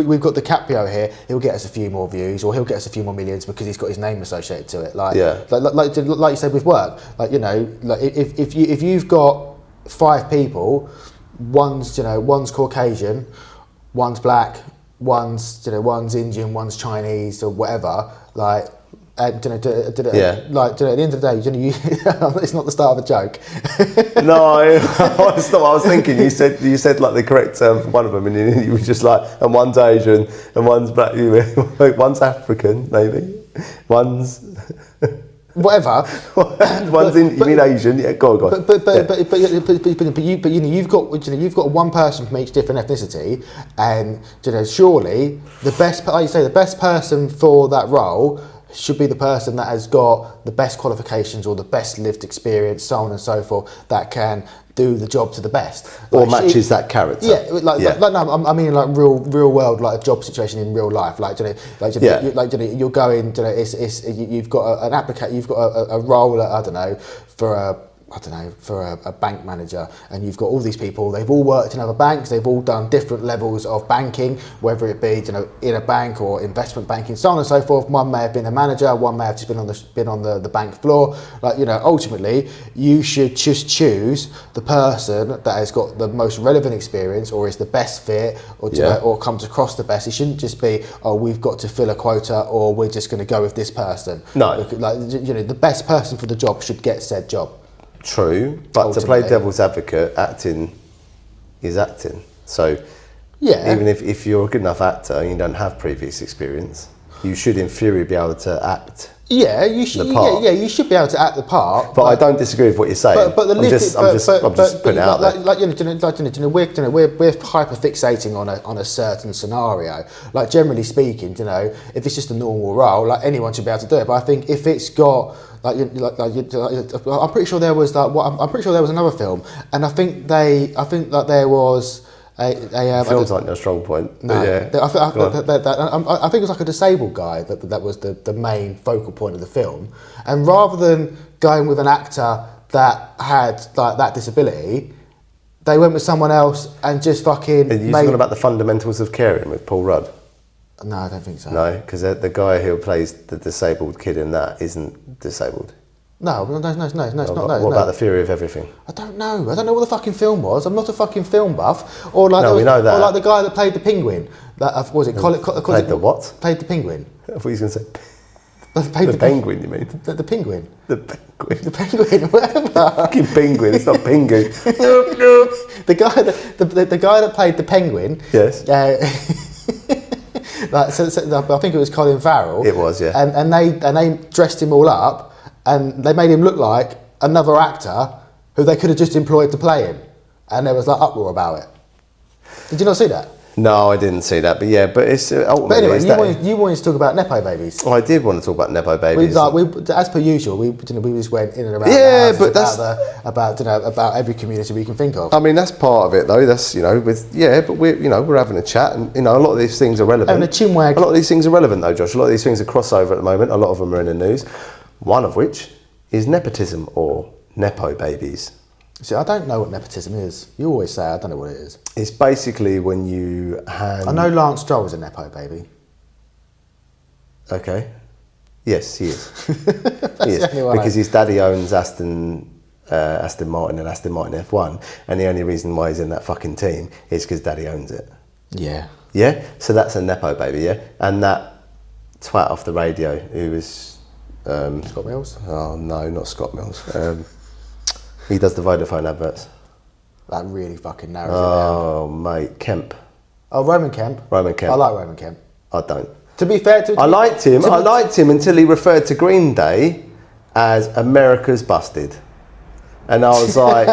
Speaker 1: we've got DiCaprio here. He'll get us a few more views, or he'll get us a few more millions because he's got his name associated to it. Like you said with work, if you've got 5 people, one's Caucasian, one's black, one's Indian, one's Chinese, or whatever. At the end of the day, it's not the start of a joke.
Speaker 2: No, that's not what I was thinking. You said like the correct term for one of them, and you were just like, and one's Asian, and one's black. One's African, maybe. One's
Speaker 1: whatever.
Speaker 2: One's you mean Asian? Yeah, go on.
Speaker 1: But you've got one person from each different ethnicity, and surely the best, like you say, the best person for that role, should be the person that has got the best qualifications or the best lived experience, so on and so forth, that can do the job to the best,
Speaker 2: or matches that character.
Speaker 1: Yeah, no, I mean like real world, like a job situation in real life. Like, you're going, you've got an applicant, you've got a role, I don't know, for a bank manager, and you've got all these people, they've all worked in other banks, they've all done different levels of banking, whether it be, in a bank or investment banking, so on and so forth. One may have been a manager, one may have just been on the bank floor. Ultimately, you should just choose the person that has got the most relevant experience, or is the best fit, or comes across the best. It shouldn't just be, oh, we've got to fill a quota, or we're just going to go with this person.
Speaker 2: No.
Speaker 1: The best person for the job should get said job.
Speaker 2: True, but ultimately, to play devil's advocate, acting is acting. So, even if you're a good enough actor and you don't have previous experience, you should, in theory, be able to act.
Speaker 1: Yeah, you should. You should be able to act the part.
Speaker 2: But I don't disagree with what you're saying.
Speaker 1: But
Speaker 2: I'm just putting it out there.
Speaker 1: We're hyper fixating on a certain scenario. Like, generally speaking, if it's just a normal role, like, anyone should be able to do it. But I think if it's got I'm pretty sure there was another film, and I think that there was
Speaker 2: films aren't your strong point.
Speaker 1: No,
Speaker 2: yeah.
Speaker 1: I think it was like a disabled guy that was the main focal point of the film, and rather than going with an actor that had like that disability, they went with someone else and just fucking.
Speaker 2: Are you talking about The Fundamentals of Caring with Paul Rudd?
Speaker 1: No, I don't think so.
Speaker 2: No, because the guy who plays the disabled kid in that isn't disabled.
Speaker 1: No, it's not.
Speaker 2: What about The Theory of Everything?
Speaker 1: I don't know what the fucking film was. I'm not a fucking film buff. Or like,
Speaker 2: we know that.
Speaker 1: Or like the guy that played the penguin. That was it.
Speaker 2: Played the what?
Speaker 1: Played the penguin.
Speaker 2: I thought you were going to say.
Speaker 1: The
Speaker 2: penguin, you mean?
Speaker 1: The penguin.
Speaker 2: The penguin.
Speaker 1: The penguin, whatever.
Speaker 2: Fucking penguin, it's not penguin.
Speaker 1: The guy that played the penguin.
Speaker 2: Yes.
Speaker 1: I think it was Colin Farrell.
Speaker 2: It was, yeah.
Speaker 1: And they dressed him all up, and they made him look like another actor who they could have just employed to play him. And there was like uproar about it. Did you not see that?
Speaker 2: No, I didn't see that, but it's ultimately.
Speaker 1: But anyway, you wanted to talk about Nepo babies.
Speaker 2: Oh, I did want to talk about Nepo babies.
Speaker 1: As per usual, we just went in and around.
Speaker 2: Yeah, but
Speaker 1: about every community we can think of.
Speaker 2: I mean, that's part of it, though. That's but we're having a chat, and a lot of these things are relevant.
Speaker 1: Having a chinwag.
Speaker 2: A lot of these things are relevant, though, Josh. A lot of these things are crossover at the moment. A lot of them are in the news. One of which is nepotism or Nepo babies.
Speaker 1: See, I don't know what nepotism is. You always say I don't know what it is.
Speaker 2: It's basically when you hand...
Speaker 1: I know Lance Stroll is a Nepo baby.
Speaker 2: Okay. Yes, he is. He is. Because his daddy owns Aston Martin and Aston Martin F1, and the only reason why he's in that fucking team is because daddy owns it.
Speaker 1: Yeah.
Speaker 2: Yeah? So that's a Nepo baby, yeah? And that twat off the radio who was...
Speaker 1: Scott Mills?
Speaker 2: Oh, no, not Scott Mills. He does the Vodafone adverts.
Speaker 1: That really fucking narrows it down.
Speaker 2: Oh, mate, Kemp.
Speaker 1: Oh, Roman Kemp.
Speaker 2: I like
Speaker 1: Roman Kemp.
Speaker 2: I don't.
Speaker 1: To be fair to...
Speaker 2: I liked him until he referred to Green Day as America's Busted. And I was like,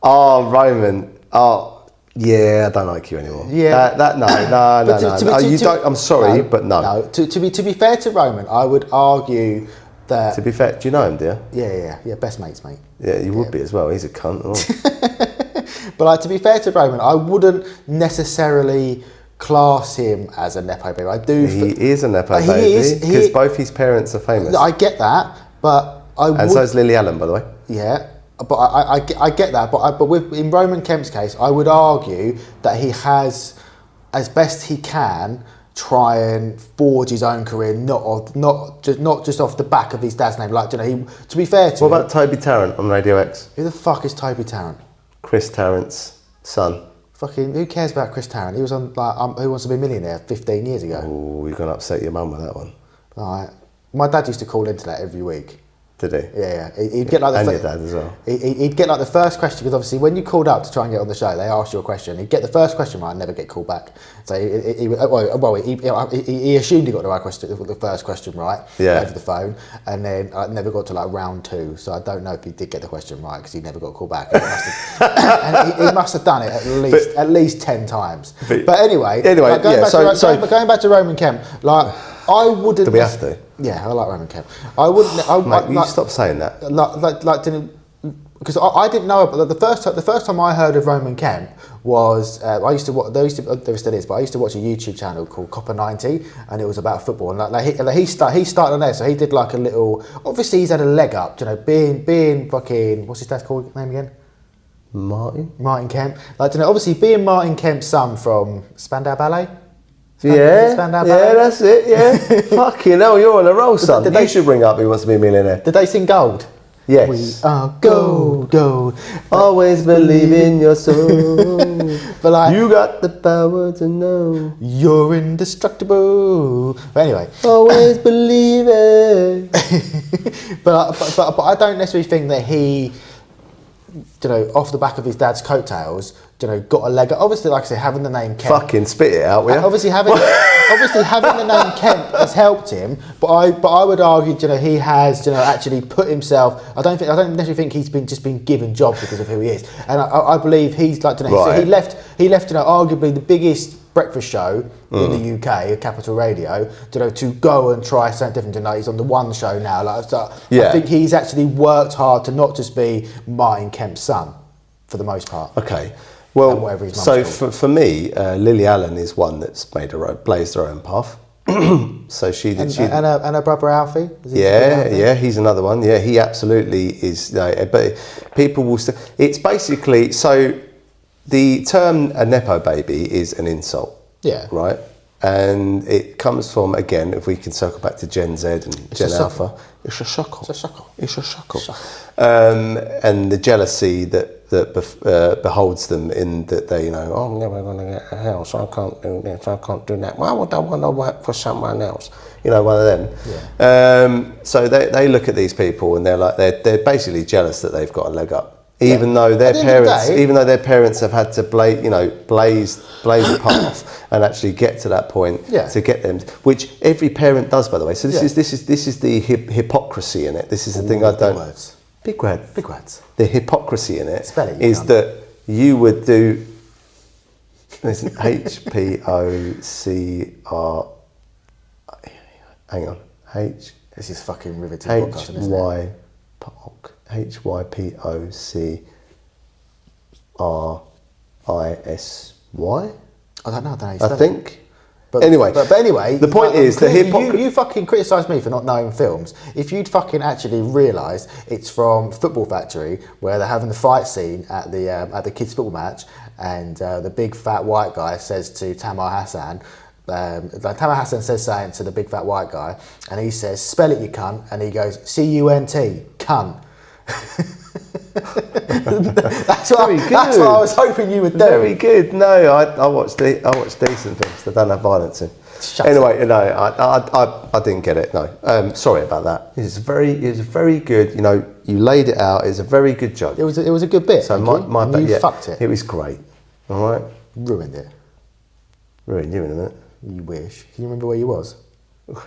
Speaker 2: oh, Roman, oh, yeah, I don't like you anymore.
Speaker 1: Yeah.
Speaker 2: No. You don't, I'm sorry, but no.
Speaker 1: No, to be fair to Roman, I would argue...
Speaker 2: To be fair, do you know him, dear?
Speaker 1: Yeah, best mates, mate.
Speaker 2: Yeah, you would be as well. He's a cunt. Oh.
Speaker 1: But to be fair to Roman, I wouldn't necessarily class him as a Nepo baby.
Speaker 2: He is a Nepo baby because both his parents are famous.
Speaker 1: I get that, but
Speaker 2: and so is Lily Allen, by the way.
Speaker 1: Yeah, but I get that, but in Roman Kemp's case, I would argue that he has, as best he can, try and forge his own career, not just off the back of his dad's name. Like, to be fair to
Speaker 2: What about Toby Tarrant on Radio X?
Speaker 1: Who the fuck is Toby Tarrant?
Speaker 2: Chris Tarrant's son.
Speaker 1: Fucking, who cares about Chris Tarrant? He was on Who Wants to Be a Millionaire 15 years ago.
Speaker 2: Oh, you're going to upset your mum with that one.
Speaker 1: Right. My dad used to call into that every week.
Speaker 2: Did he?
Speaker 1: Yeah. He'd get like
Speaker 2: and your dad as well.
Speaker 1: He'd get like the first question, because obviously when you called up to try and get on the show, they asked you a question. He'd get the first question right and never get called back. So he assumed he got the right question, the first question right over the phone, and then I never got to like round 2. So I don't know if he did get the question right because he never got called back. He must have done it at least 10 times. But anyway, like going back to Roman Kemp, like I wouldn't.
Speaker 2: Do we have to?
Speaker 1: Yeah, I like Roman Kemp. I wouldn't.
Speaker 2: Mate, you stop saying that.
Speaker 1: Because I didn't know. But the first time I heard of Roman Kemp was I used to watch. There still is, but I used to watch a YouTube channel called Copper 90, and it was about football. And he started on there, so he did like a little. Obviously, he's had a leg up. You know, being fucking what's his dad's name again? Martin Kemp. Like, you know, obviously being Martin Kemp's son from Spandau Ballet.
Speaker 2: That's it, yeah. Fucking hell, you're on a roll, son. You should bring up Who Wants to Be a Millionaire.
Speaker 1: Did they sing Gold?
Speaker 2: Yes.
Speaker 1: We are gold.
Speaker 2: Always believe in your soul.
Speaker 1: But like,
Speaker 2: you got the power to know.
Speaker 1: You're indestructible. But anyway.
Speaker 2: Always believe it.
Speaker 1: but I don't necessarily think that he, you know, off the back of his dad's coattails, you know, got a leg up. Obviously, like I say, having the name Kemp.
Speaker 2: Fucking spit it out, will you?
Speaker 1: Obviously, having the name Kemp has helped him. But I would argue, you know, he has, you know, actually put himself. I don't necessarily think he's been given jobs because of who he is. And I believe he's like, you know, so he left, you know, arguably the biggest breakfast show in the UK, Capital Radio, you know, to go and try something different. You know, he's on the One show now. Like, so I think he's actually worked hard to not just be Martin Kemp's son, for the most part.
Speaker 2: Okay. Well, so for me, Lily Allen is one that's blazed her own path. So she did.
Speaker 1: And her brother Alfie?
Speaker 2: He's another one. Yeah, he absolutely is. But people will still. It's basically, so the term a Nepo baby is an insult. Yeah. Right? And it comes from, again, if we can circle back to Gen Z and Gen Alpha, it's a suckle. It's a suckle. And the jealousy that beholds them in that they, you know, I'm never going to get a house, I can't do this, I can't do that. Why would I want to work for someone else? You know, one of them. Yeah. So they look at these people and they're like, they're basically jealous that they've got a leg up. Even though their parents have had to blaze a path and actually get to that point to get them, which every parent does, by the way. So this is the hypocrisy in it. This is the thing I don't. Big words. The hypocrisy in it is that you would do. Listen, HPOCR. Hang on.
Speaker 1: This is fucking riveting podcast, isn't it?
Speaker 2: HYPOCRISY.
Speaker 1: I don't know.
Speaker 2: I think. But anyway, the point is that
Speaker 1: you fucking criticise me for not knowing films. If you'd fucking actually realised it's from Football Factory, where they're having the fight scene at the kids' football match, and the big fat white guy says to Tamar Hassan. Tamar Hassan says something to the big fat white guy, and he says, "Spell it, you cunt," and he goes, "CUNT, cunt." That's what I was hoping you would do.
Speaker 2: Very good. No, I watch decent films that don't have violence in. Anyway, no, I didn't get it. No, sorry about that. It's very good. You know, you laid it out. It's a very good joke.
Speaker 1: It was a good bit.
Speaker 2: So you fucked it. It was great. All right.
Speaker 1: Ruined it.
Speaker 2: Ruined you in a minute.
Speaker 1: You wish. Can you remember where you was?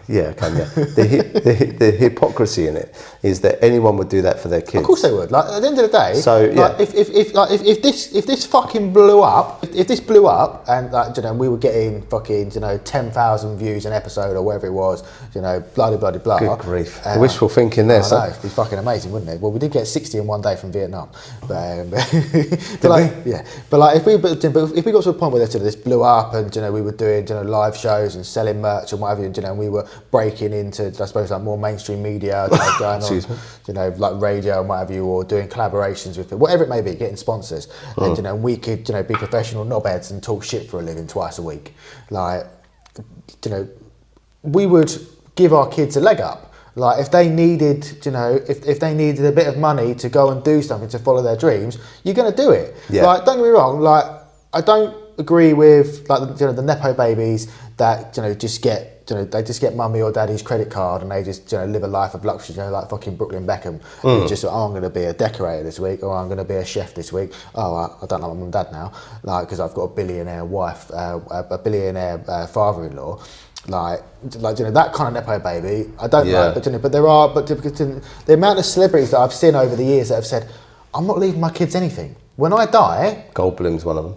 Speaker 2: Yeah, I can. Yeah, the hypocrisy in it is that anyone would do that for their kids.
Speaker 1: Of course they would. Like at the end of the day. So yeah, like, if this fucking blew up, and like, you know, we were getting fucking 10,000 views an episode or whatever it was, you know, blah blah blah blah.
Speaker 2: Good grief! Wishful thinking there, son.
Speaker 1: It'd be fucking amazing, wouldn't it? Well, we did get 60 in one day from Vietnam, but if we got to a point where this blew up and we were doing live shows and selling merch and whatever, and we were breaking into, I suppose, like more mainstream media, going on, like radio and what have you, or doing collaborations with people, whatever it may be, getting sponsors, and we could, be professional knobheads and talk shit for a living twice a week. Like, we would give our kids a leg up. Like, if they needed, if they needed a bit of money to go and do something to follow their dreams, you're going to do it. Yeah. Like, don't get me wrong. Like, I don't agree with the Nepo babies that just get they just get mummy or daddy's credit card and they just live a life of luxury, like fucking Brooklyn Beckham. Who just I'm going to be a decorator this week, or I'm going to be a chef this week. Oh, I don't like my mum and dad now, like because I've got a billionaire wife, a billionaire father-in-law. Like that kind of nepo baby. I don't like, but there are, the amount of celebrities that I've seen over the years that have said, I'm not leaving my kids anything. When I die,
Speaker 2: Goldblum's one of them.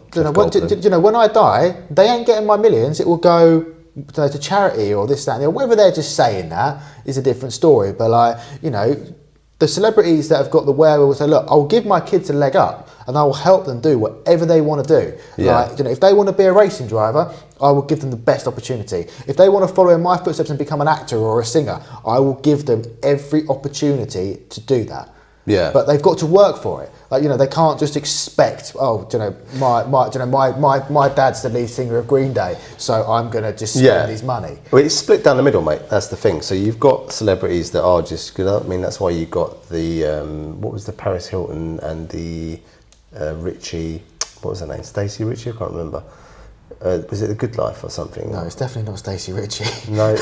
Speaker 1: When I die, they ain't getting my millions. It will go to charity or this, that, and the other. Whether they're just saying that is a different story. But the celebrities that have got the wherewithal to say, look, I'll give my kids a leg up and I will help them do whatever they want to do.
Speaker 2: Yeah.
Speaker 1: If they want to be a racing driver, I will give them the best opportunity. If they want to follow in my footsteps and become an actor or a singer, I will give them every opportunity to do that.
Speaker 2: Yeah.
Speaker 1: But they've got to work for it. They can't just expect, my dad's the lead singer of Green Day, so I'm going to just spend his money.
Speaker 2: Well, it's split down the middle, mate. That's the thing. So you've got celebrities that are just good. I mean, that's why you got the, what was the Paris Hilton and the Richie, what was her name? Stacey Ritchie? I can't remember. Was it The Good Life or something?
Speaker 1: No, it's definitely not Stacey Ritchie.
Speaker 2: No,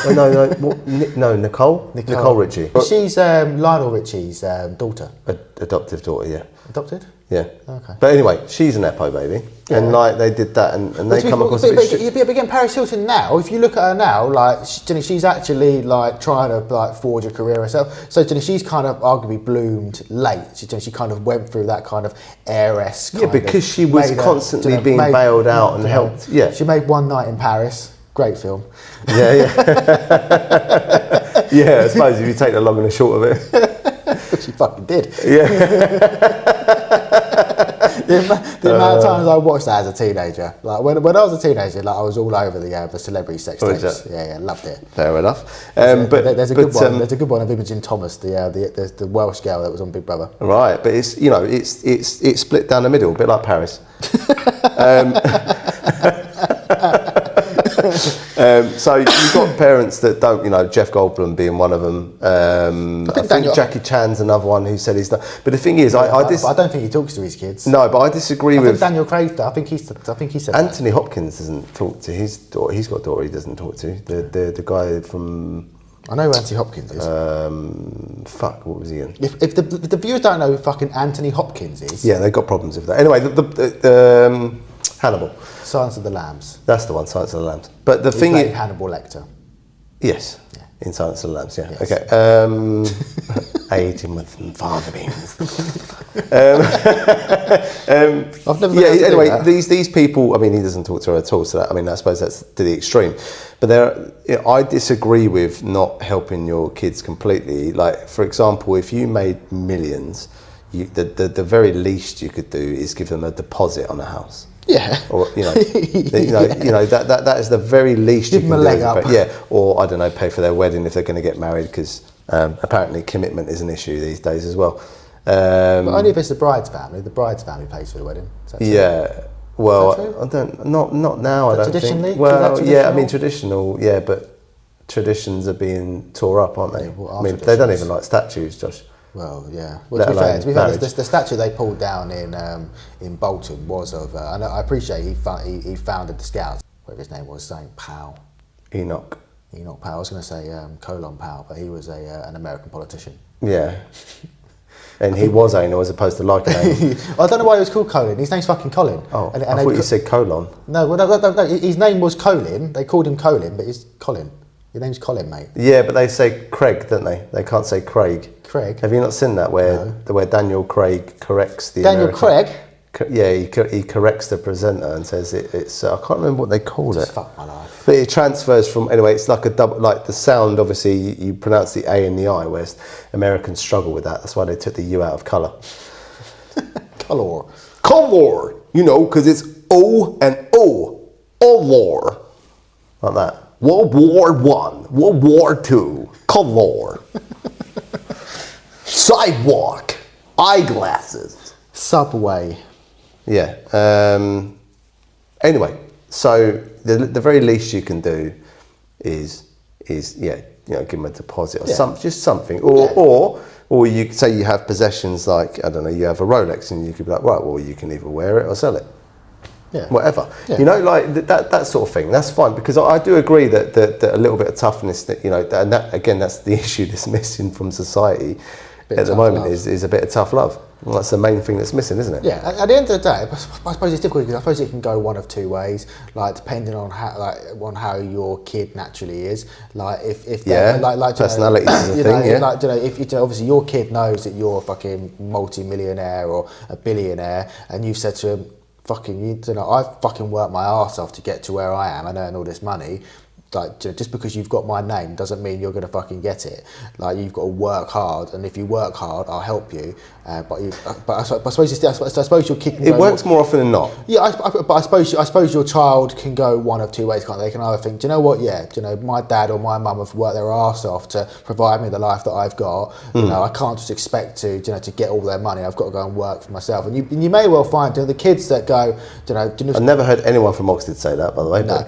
Speaker 2: Nicole Ritchie.
Speaker 1: She's Lionel Richie's daughter.
Speaker 2: Adoptive daughter, yeah.
Speaker 1: Adopted?
Speaker 2: Yeah.
Speaker 1: Okay.
Speaker 2: But anyway, she's a nepo baby, and they did that, and they come across.
Speaker 1: But again, Paris Hilton now. If you look at her now, she's actually trying to forge a career herself. So she's kind of arguably bloomed late. She kind of went through that kind of heiress.
Speaker 2: Because she was constantly being bailed out and helped. Yeah.
Speaker 1: She made One Night in Paris. Great film.
Speaker 2: Yeah. Yeah. I suppose if you take the long and the short of it.
Speaker 1: She fucking did.
Speaker 2: Yeah.
Speaker 1: the amount of times I watched that as a teenager, when I was a teenager, I was all over the celebrity sex tapes. Yeah, loved it.
Speaker 2: Fair enough.
Speaker 1: But there's a good one. There's a good one of Imogen Thomas, the Welsh girl that was on Big Brother.
Speaker 2: Right, but it's it's split down the middle, a bit like Paris. So you've got parents that don't, Jeff Goldblum being one of them. I think Jackie Chan's another one who said he's not. But the thing is, I
Speaker 1: don't think he talks to his kids.
Speaker 2: No, but I disagree with
Speaker 1: Daniel Craig. I think he said
Speaker 2: Anthony Hopkins doesn't talk to his daughter. He's got a daughter he doesn't talk to. The guy from.
Speaker 1: I know who Anthony Hopkins is.
Speaker 2: What was he in?
Speaker 1: If the viewers don't know who fucking Anthony Hopkins is.
Speaker 2: Yeah, they've got problems with that. Anyway, Hannibal.
Speaker 1: Silence of the Lambs.
Speaker 2: That's the one, Silence of the Lambs. But the thing is...
Speaker 1: Hannibal Lecter.
Speaker 2: Yes,
Speaker 1: yeah.
Speaker 2: In Silence of the Lambs, yeah.
Speaker 1: Yes.
Speaker 2: Okay. I ate him with fava beans.
Speaker 1: I've never
Speaker 2: anyway, these people, I mean, he doesn't talk to her at all, so I suppose that's to the extreme. But I disagree with not helping your kids completely. Like, for example, if you made millions, the very least you could do is give them a deposit on a house.
Speaker 1: Yeah.
Speaker 2: Or that is the very least
Speaker 1: give
Speaker 2: you
Speaker 1: can
Speaker 2: do.
Speaker 1: Give them a leg up.
Speaker 2: Yeah. Or I don't know, pay for their wedding if they're going to get married, because apparently commitment is an issue these days as well.
Speaker 1: But only if it's the bride's family. The bride's family pays for the wedding. Is that true?
Speaker 2: Yeah. Well, I don't. Not now. I don't
Speaker 1: traditionally?
Speaker 2: think. Well, yeah. I mean, traditional. Yeah, but traditions are being tore up, aren't they?
Speaker 1: Yeah,
Speaker 2: I mean, they don't even like statues, Josh.
Speaker 1: Well, yeah. Well, to be fair, the statue they pulled down in Bolton was of. I appreciate he founded the Scouts. Whatever his name was, saying Powell.
Speaker 2: Enoch
Speaker 1: Powell. I was going to say Colin Powell, but he was an American politician.
Speaker 2: Yeah. And he was anal as opposed to like an anal.
Speaker 1: I don't know why he was called Colin. His name's fucking Colin.
Speaker 2: Oh, I thought you said colon.
Speaker 1: No, his name was Colin. They called him Colin, but it's Colin. Your name's Colin, mate.
Speaker 2: Yeah, but they say Craig, don't they? They can't say Craig.
Speaker 1: Craig?
Speaker 2: Have you not seen that where Daniel Craig corrects the
Speaker 1: Daniel
Speaker 2: American...
Speaker 1: Craig?
Speaker 2: Yeah, he corrects the presenter and says it's I can't remember what they call it.
Speaker 1: Fuck my life.
Speaker 2: But it transfers from, anyway, it's like a double, like the sound, obviously you pronounce the A and the I, whereas Americans struggle with that. That's why they took the U out of colour.
Speaker 1: Colour,
Speaker 2: because it's O and O. Olor. Like that. World War I, World War II, color. Sidewalk, eyeglasses.
Speaker 1: Subway.
Speaker 2: Yeah. Anyway, so the very least you can do is give them a deposit or just something, or you say you have possessions like, I don't know, you have a Rolex and you could be like, right, well, you can either wear it or sell it. whatever.
Speaker 1: Yeah.
Speaker 2: You know, like that sort of thing. That's fine, because I do agree that a little bit of toughness, that, you know, and that again, that's the issue that's missing from society at the moment is a bit of tough love. And that's the main thing that's missing, isn't it?
Speaker 1: Yeah. At the end of the day, I suppose it's difficult because I suppose it can go one of two ways. Like depending on how your kid naturally is. Like if like
Speaker 2: personality is a thing. Yeah.
Speaker 1: Like, you know, if you know, obviously your kid knows that you're a fucking multi-millionaire or a billionaire, and you've said to him, fucking, you know, I've fucking worked my arse off to get to where I am and earn all this money. Like, just because you've got my name doesn't mean you're going to fucking get it. Like, you've got to work hard, and if you work hard, I'll help you. But I suppose your kid can
Speaker 2: it works more often than not.
Speaker 1: Yeah, but I suppose your child can go one of two ways, can't they? They can either think, do you know what? Yeah, do you know, my dad or my mum have worked their arse off to provide me the life that I've got. You know, I can't just expect to get all their money. I've got to go and work for myself. And you may well find, you know, the kids that go,
Speaker 2: I've never heard anyone from Oxford say that, by the way.
Speaker 1: No,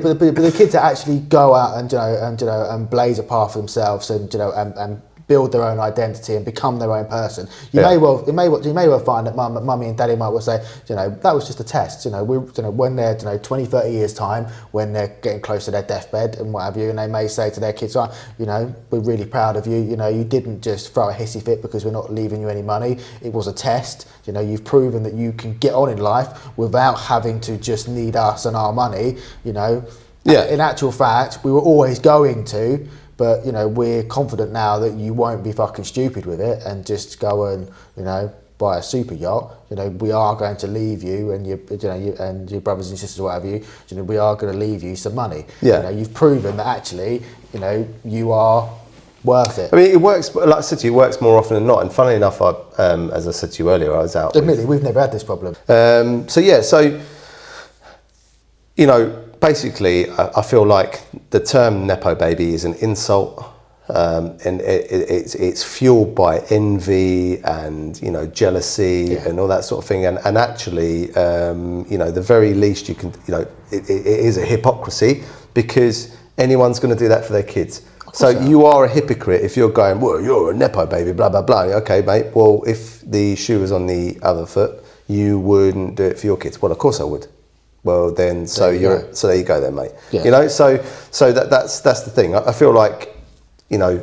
Speaker 1: but the kids that actually go out and blaze a path for themselves and build their own identity and become their own person. You may well find that mummy and daddy might well say, you know, that was just a test. You know, when they're 20, 30 years time, when they're getting close to their deathbed and what have you, and they may say to their kids, oh, you know, we're really proud of you. You know, you didn't just throw a hissy fit because we're not leaving you any money. It was a test. You know, you've proven that you can get on in life without having to just need us and our money. You know. Yeah. In actual fact, we were always going to, but, you know, we're confident now that you won't be fucking stupid with it and just go and, you know, buy a super yacht. You know, we are going to leave you and your brothers and sisters, whatever you know, we are going to leave you some money. Yeah. You know, you've proven that actually, you know, you are worth it.
Speaker 2: I mean, it works, like I said to you, it works more often than not. And funnily enough, as I said to you earlier, I was out.
Speaker 1: Admittedly, we've never had this problem.
Speaker 2: So, you know, basically, I feel like the term Nepo baby is an insult, and it's fueled by envy and, you know, jealousy and all that sort of thing. And actually, you know, the very least you can, you know, it is a hypocrisy, because anyone's going to do that for their kids. So you are a hypocrite if you're going, well, you're a Nepo baby, blah, blah, blah. Okay, mate, well, if the shoe was on the other foot, you wouldn't do it for your kids. Well, of course I would. Well, then, so there you go then, mate. Yeah. You know, so that's the thing. I feel like, you know,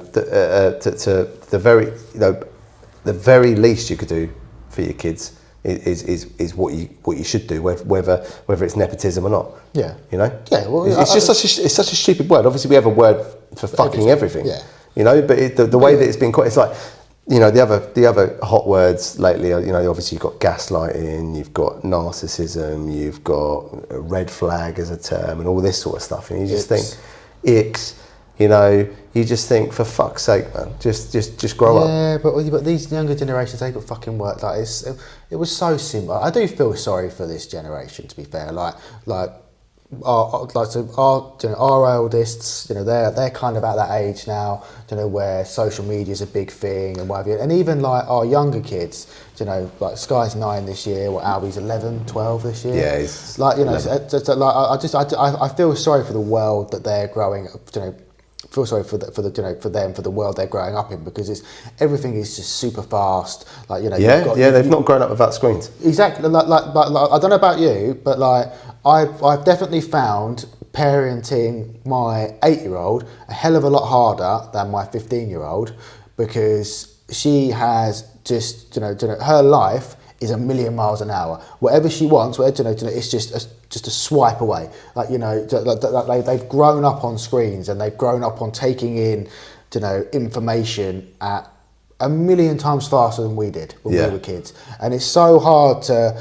Speaker 2: the very least you could do for your kids is what you should do, whether it's nepotism or not. Yeah. You know. Yeah. Well, it's such a stupid word. Obviously, we have a word for fucking everything. Yeah. You know, but the way that it's been quite, it's like, you know, the other hot words lately are, you know, obviously you've got gaslighting, you've got narcissism, you've got a red flag as a term, and all this sort of stuff. And you just think, icks, you know, you just think, for fuck's sake, man, just grow up. Yeah,
Speaker 1: but these younger generations, they got fucking work. Like, it was so simple. I do feel sorry for this generation, to be fair. Our eldest, you know, they're kind of at that age now, you know, where social media is a big thing and what have you. And even like our younger kids, you know, like Sky's 9 this year, or Albie's 11, 12 this year. Yeah, he's like, you know, I feel sorry for the world that they're growing up, you know. Feel sorry for the world they're growing up in, because everything is just super fast. Like, you know,
Speaker 2: they've not grown up without screens.
Speaker 1: Exactly. Like I don't know about you, but like I've definitely found parenting my 8-year-old a hell of a lot harder than my 15-year-old, because she has just, you know, her life is a million miles an hour. Whatever she wants, it's just a swipe away. Like, you know, they've grown up on screens, and they've grown up on taking in, you know, information at a million times faster than we did when we were kids. And it's so hard to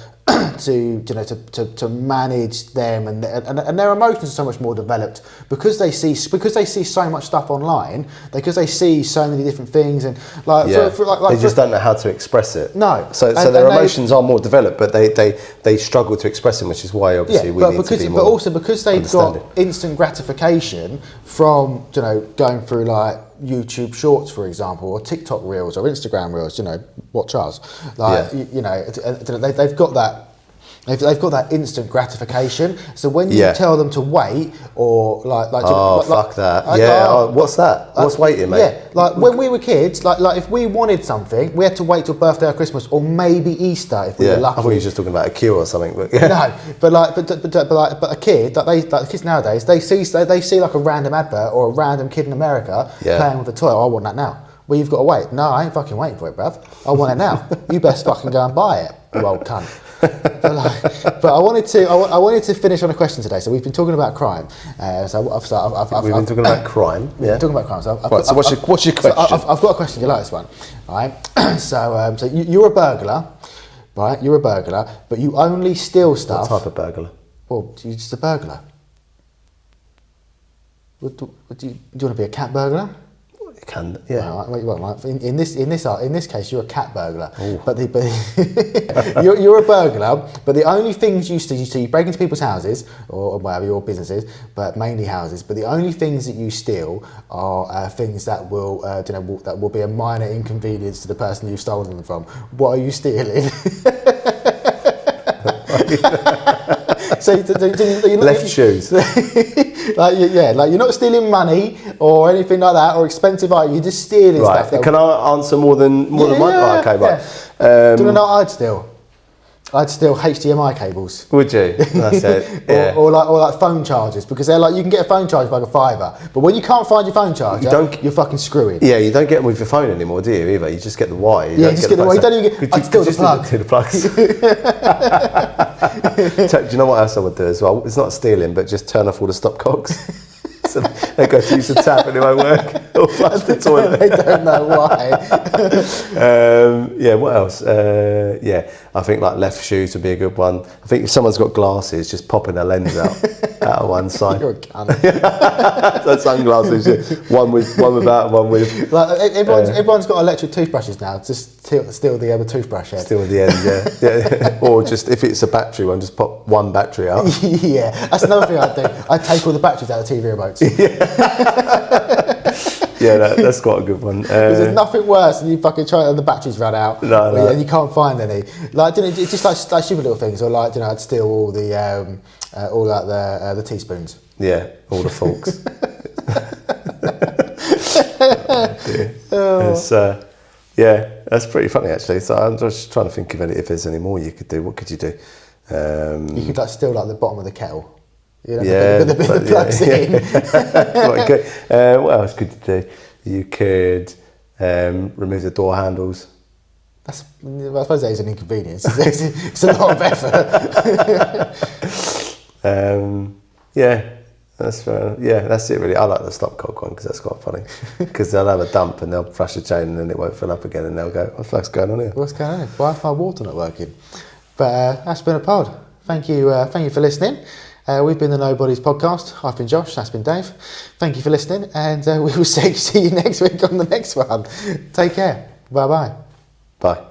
Speaker 1: manage them, and their emotions are so much more developed because they see so much stuff online, because they see so many different things, and
Speaker 2: they just don't know how to express it.
Speaker 1: No,
Speaker 2: so their emotions are more developed, but they struggle to express them, which is why obviously we need to be more.
Speaker 1: But also because they've got instant gratification from, you know, going through like YouTube Shorts, for example, or TikTok Reels or Instagram Reels, you know, watch us. Like, you know, they've got that They've got that instant gratification. So when you tell them to wait, or
Speaker 2: fuck that. What's that? What's waiting, mate?
Speaker 1: Yeah, like when we were kids, like if we wanted something, we had to wait till birthday or Christmas, or maybe Easter if we were lucky.
Speaker 2: I thought you were just talking about a queue or something, but
Speaker 1: No, but a kid, the kids nowadays, they see like a random advert or a random kid in America playing with a toy. Oh, I want that now. Well, you've got to wait. No, I ain't fucking waiting for it, bruv. I want it now. You best fucking go and buy it, you old cunt. But I wanted to finish on a question today. So we've been talking about crime.
Speaker 2: We've been talking about crime. Yeah,
Speaker 1: talking about crime. So
Speaker 2: what's your question?
Speaker 1: I've got a question. You like this one, all right? So you're a burglar, right? You're a burglar, but you only steal stuff.
Speaker 2: What type of burglar?
Speaker 1: Well, you're just a burglar. Do you want to be a cat burglar?
Speaker 2: You can, yeah.
Speaker 1: Right. In this case, you're a cat burglar. Ooh. But you're a burglar. But the only things you steal, you break into people's houses or whatever, your businesses, but mainly houses. But the only things that you steal are things that will be a minor inconvenience to the person you've stolen them from. What are you stealing? So
Speaker 2: left shoes.
Speaker 1: like you're not stealing money or anything like that, or expensive items. You're just stealing stuff.
Speaker 2: Can I answer more than one?
Speaker 1: Yeah,
Speaker 2: okay, right.
Speaker 1: Do you know what I'd steal? I'd steal HDMI cables.
Speaker 2: Would you? That's it. Yeah.
Speaker 1: or like phone chargers, because they're like, you can get a phone charger for like a £5, but when you can't find your phone charger, you're fucking screwing.
Speaker 2: Yeah, you don't get them with your phone anymore, do you? Either you just get the wire.
Speaker 1: You just get the wire. You don't even get. I'd steal the plug.
Speaker 2: The plugs. Do you know what else I would do as well? It's not stealing, but just turn off all the stopcocks. So they go to use the tap and it won't work. Or flush the toilet.
Speaker 1: They don't know why.
Speaker 2: What else? I think like left shoes would be a good one. I think if someone's got glasses, just popping a lens out of one side.
Speaker 1: You're a cunt.
Speaker 2: So sunglasses, one without, one with.
Speaker 1: Like everyone's got electric toothbrushes now. Just steal the other toothbrush head.
Speaker 2: Steal the end, yeah. Or just if it's a battery one, just pop one battery out.
Speaker 1: Yeah, that's another thing I'd do. I'd take all the batteries out of TV remotes.
Speaker 2: Yeah, that's quite a good one.
Speaker 1: There's nothing worse than you fucking try and the batteries run out and you can't find any. Like, it's just like stupid little things, or like, I'd steal all the teaspoons.
Speaker 2: Yeah, all the forks. That's pretty funny actually. So I'm just trying to think of if there's any more you could do. What could you do?
Speaker 1: You could like steal like the bottom of the kettle. The plugs in.
Speaker 2: What else could you do? You could remove the door handles.
Speaker 1: I suppose that is an inconvenience. It's a lot of effort.
Speaker 2: That's fair. Yeah, that's it really. I like the stopcock one because that's quite funny. Because they'll have a dump and they'll flush the chain and then it won't fill up again and they'll go, what the fuck's going on here?
Speaker 1: What's going on here? Why is my water not working? But that's been a pod. Thank you for listening. We've been the Nobodies podcast. I've been Josh, that's been Dave. Thank you for listening, and we will see you next week on the next one. Take care. Bye-bye.
Speaker 2: Bye.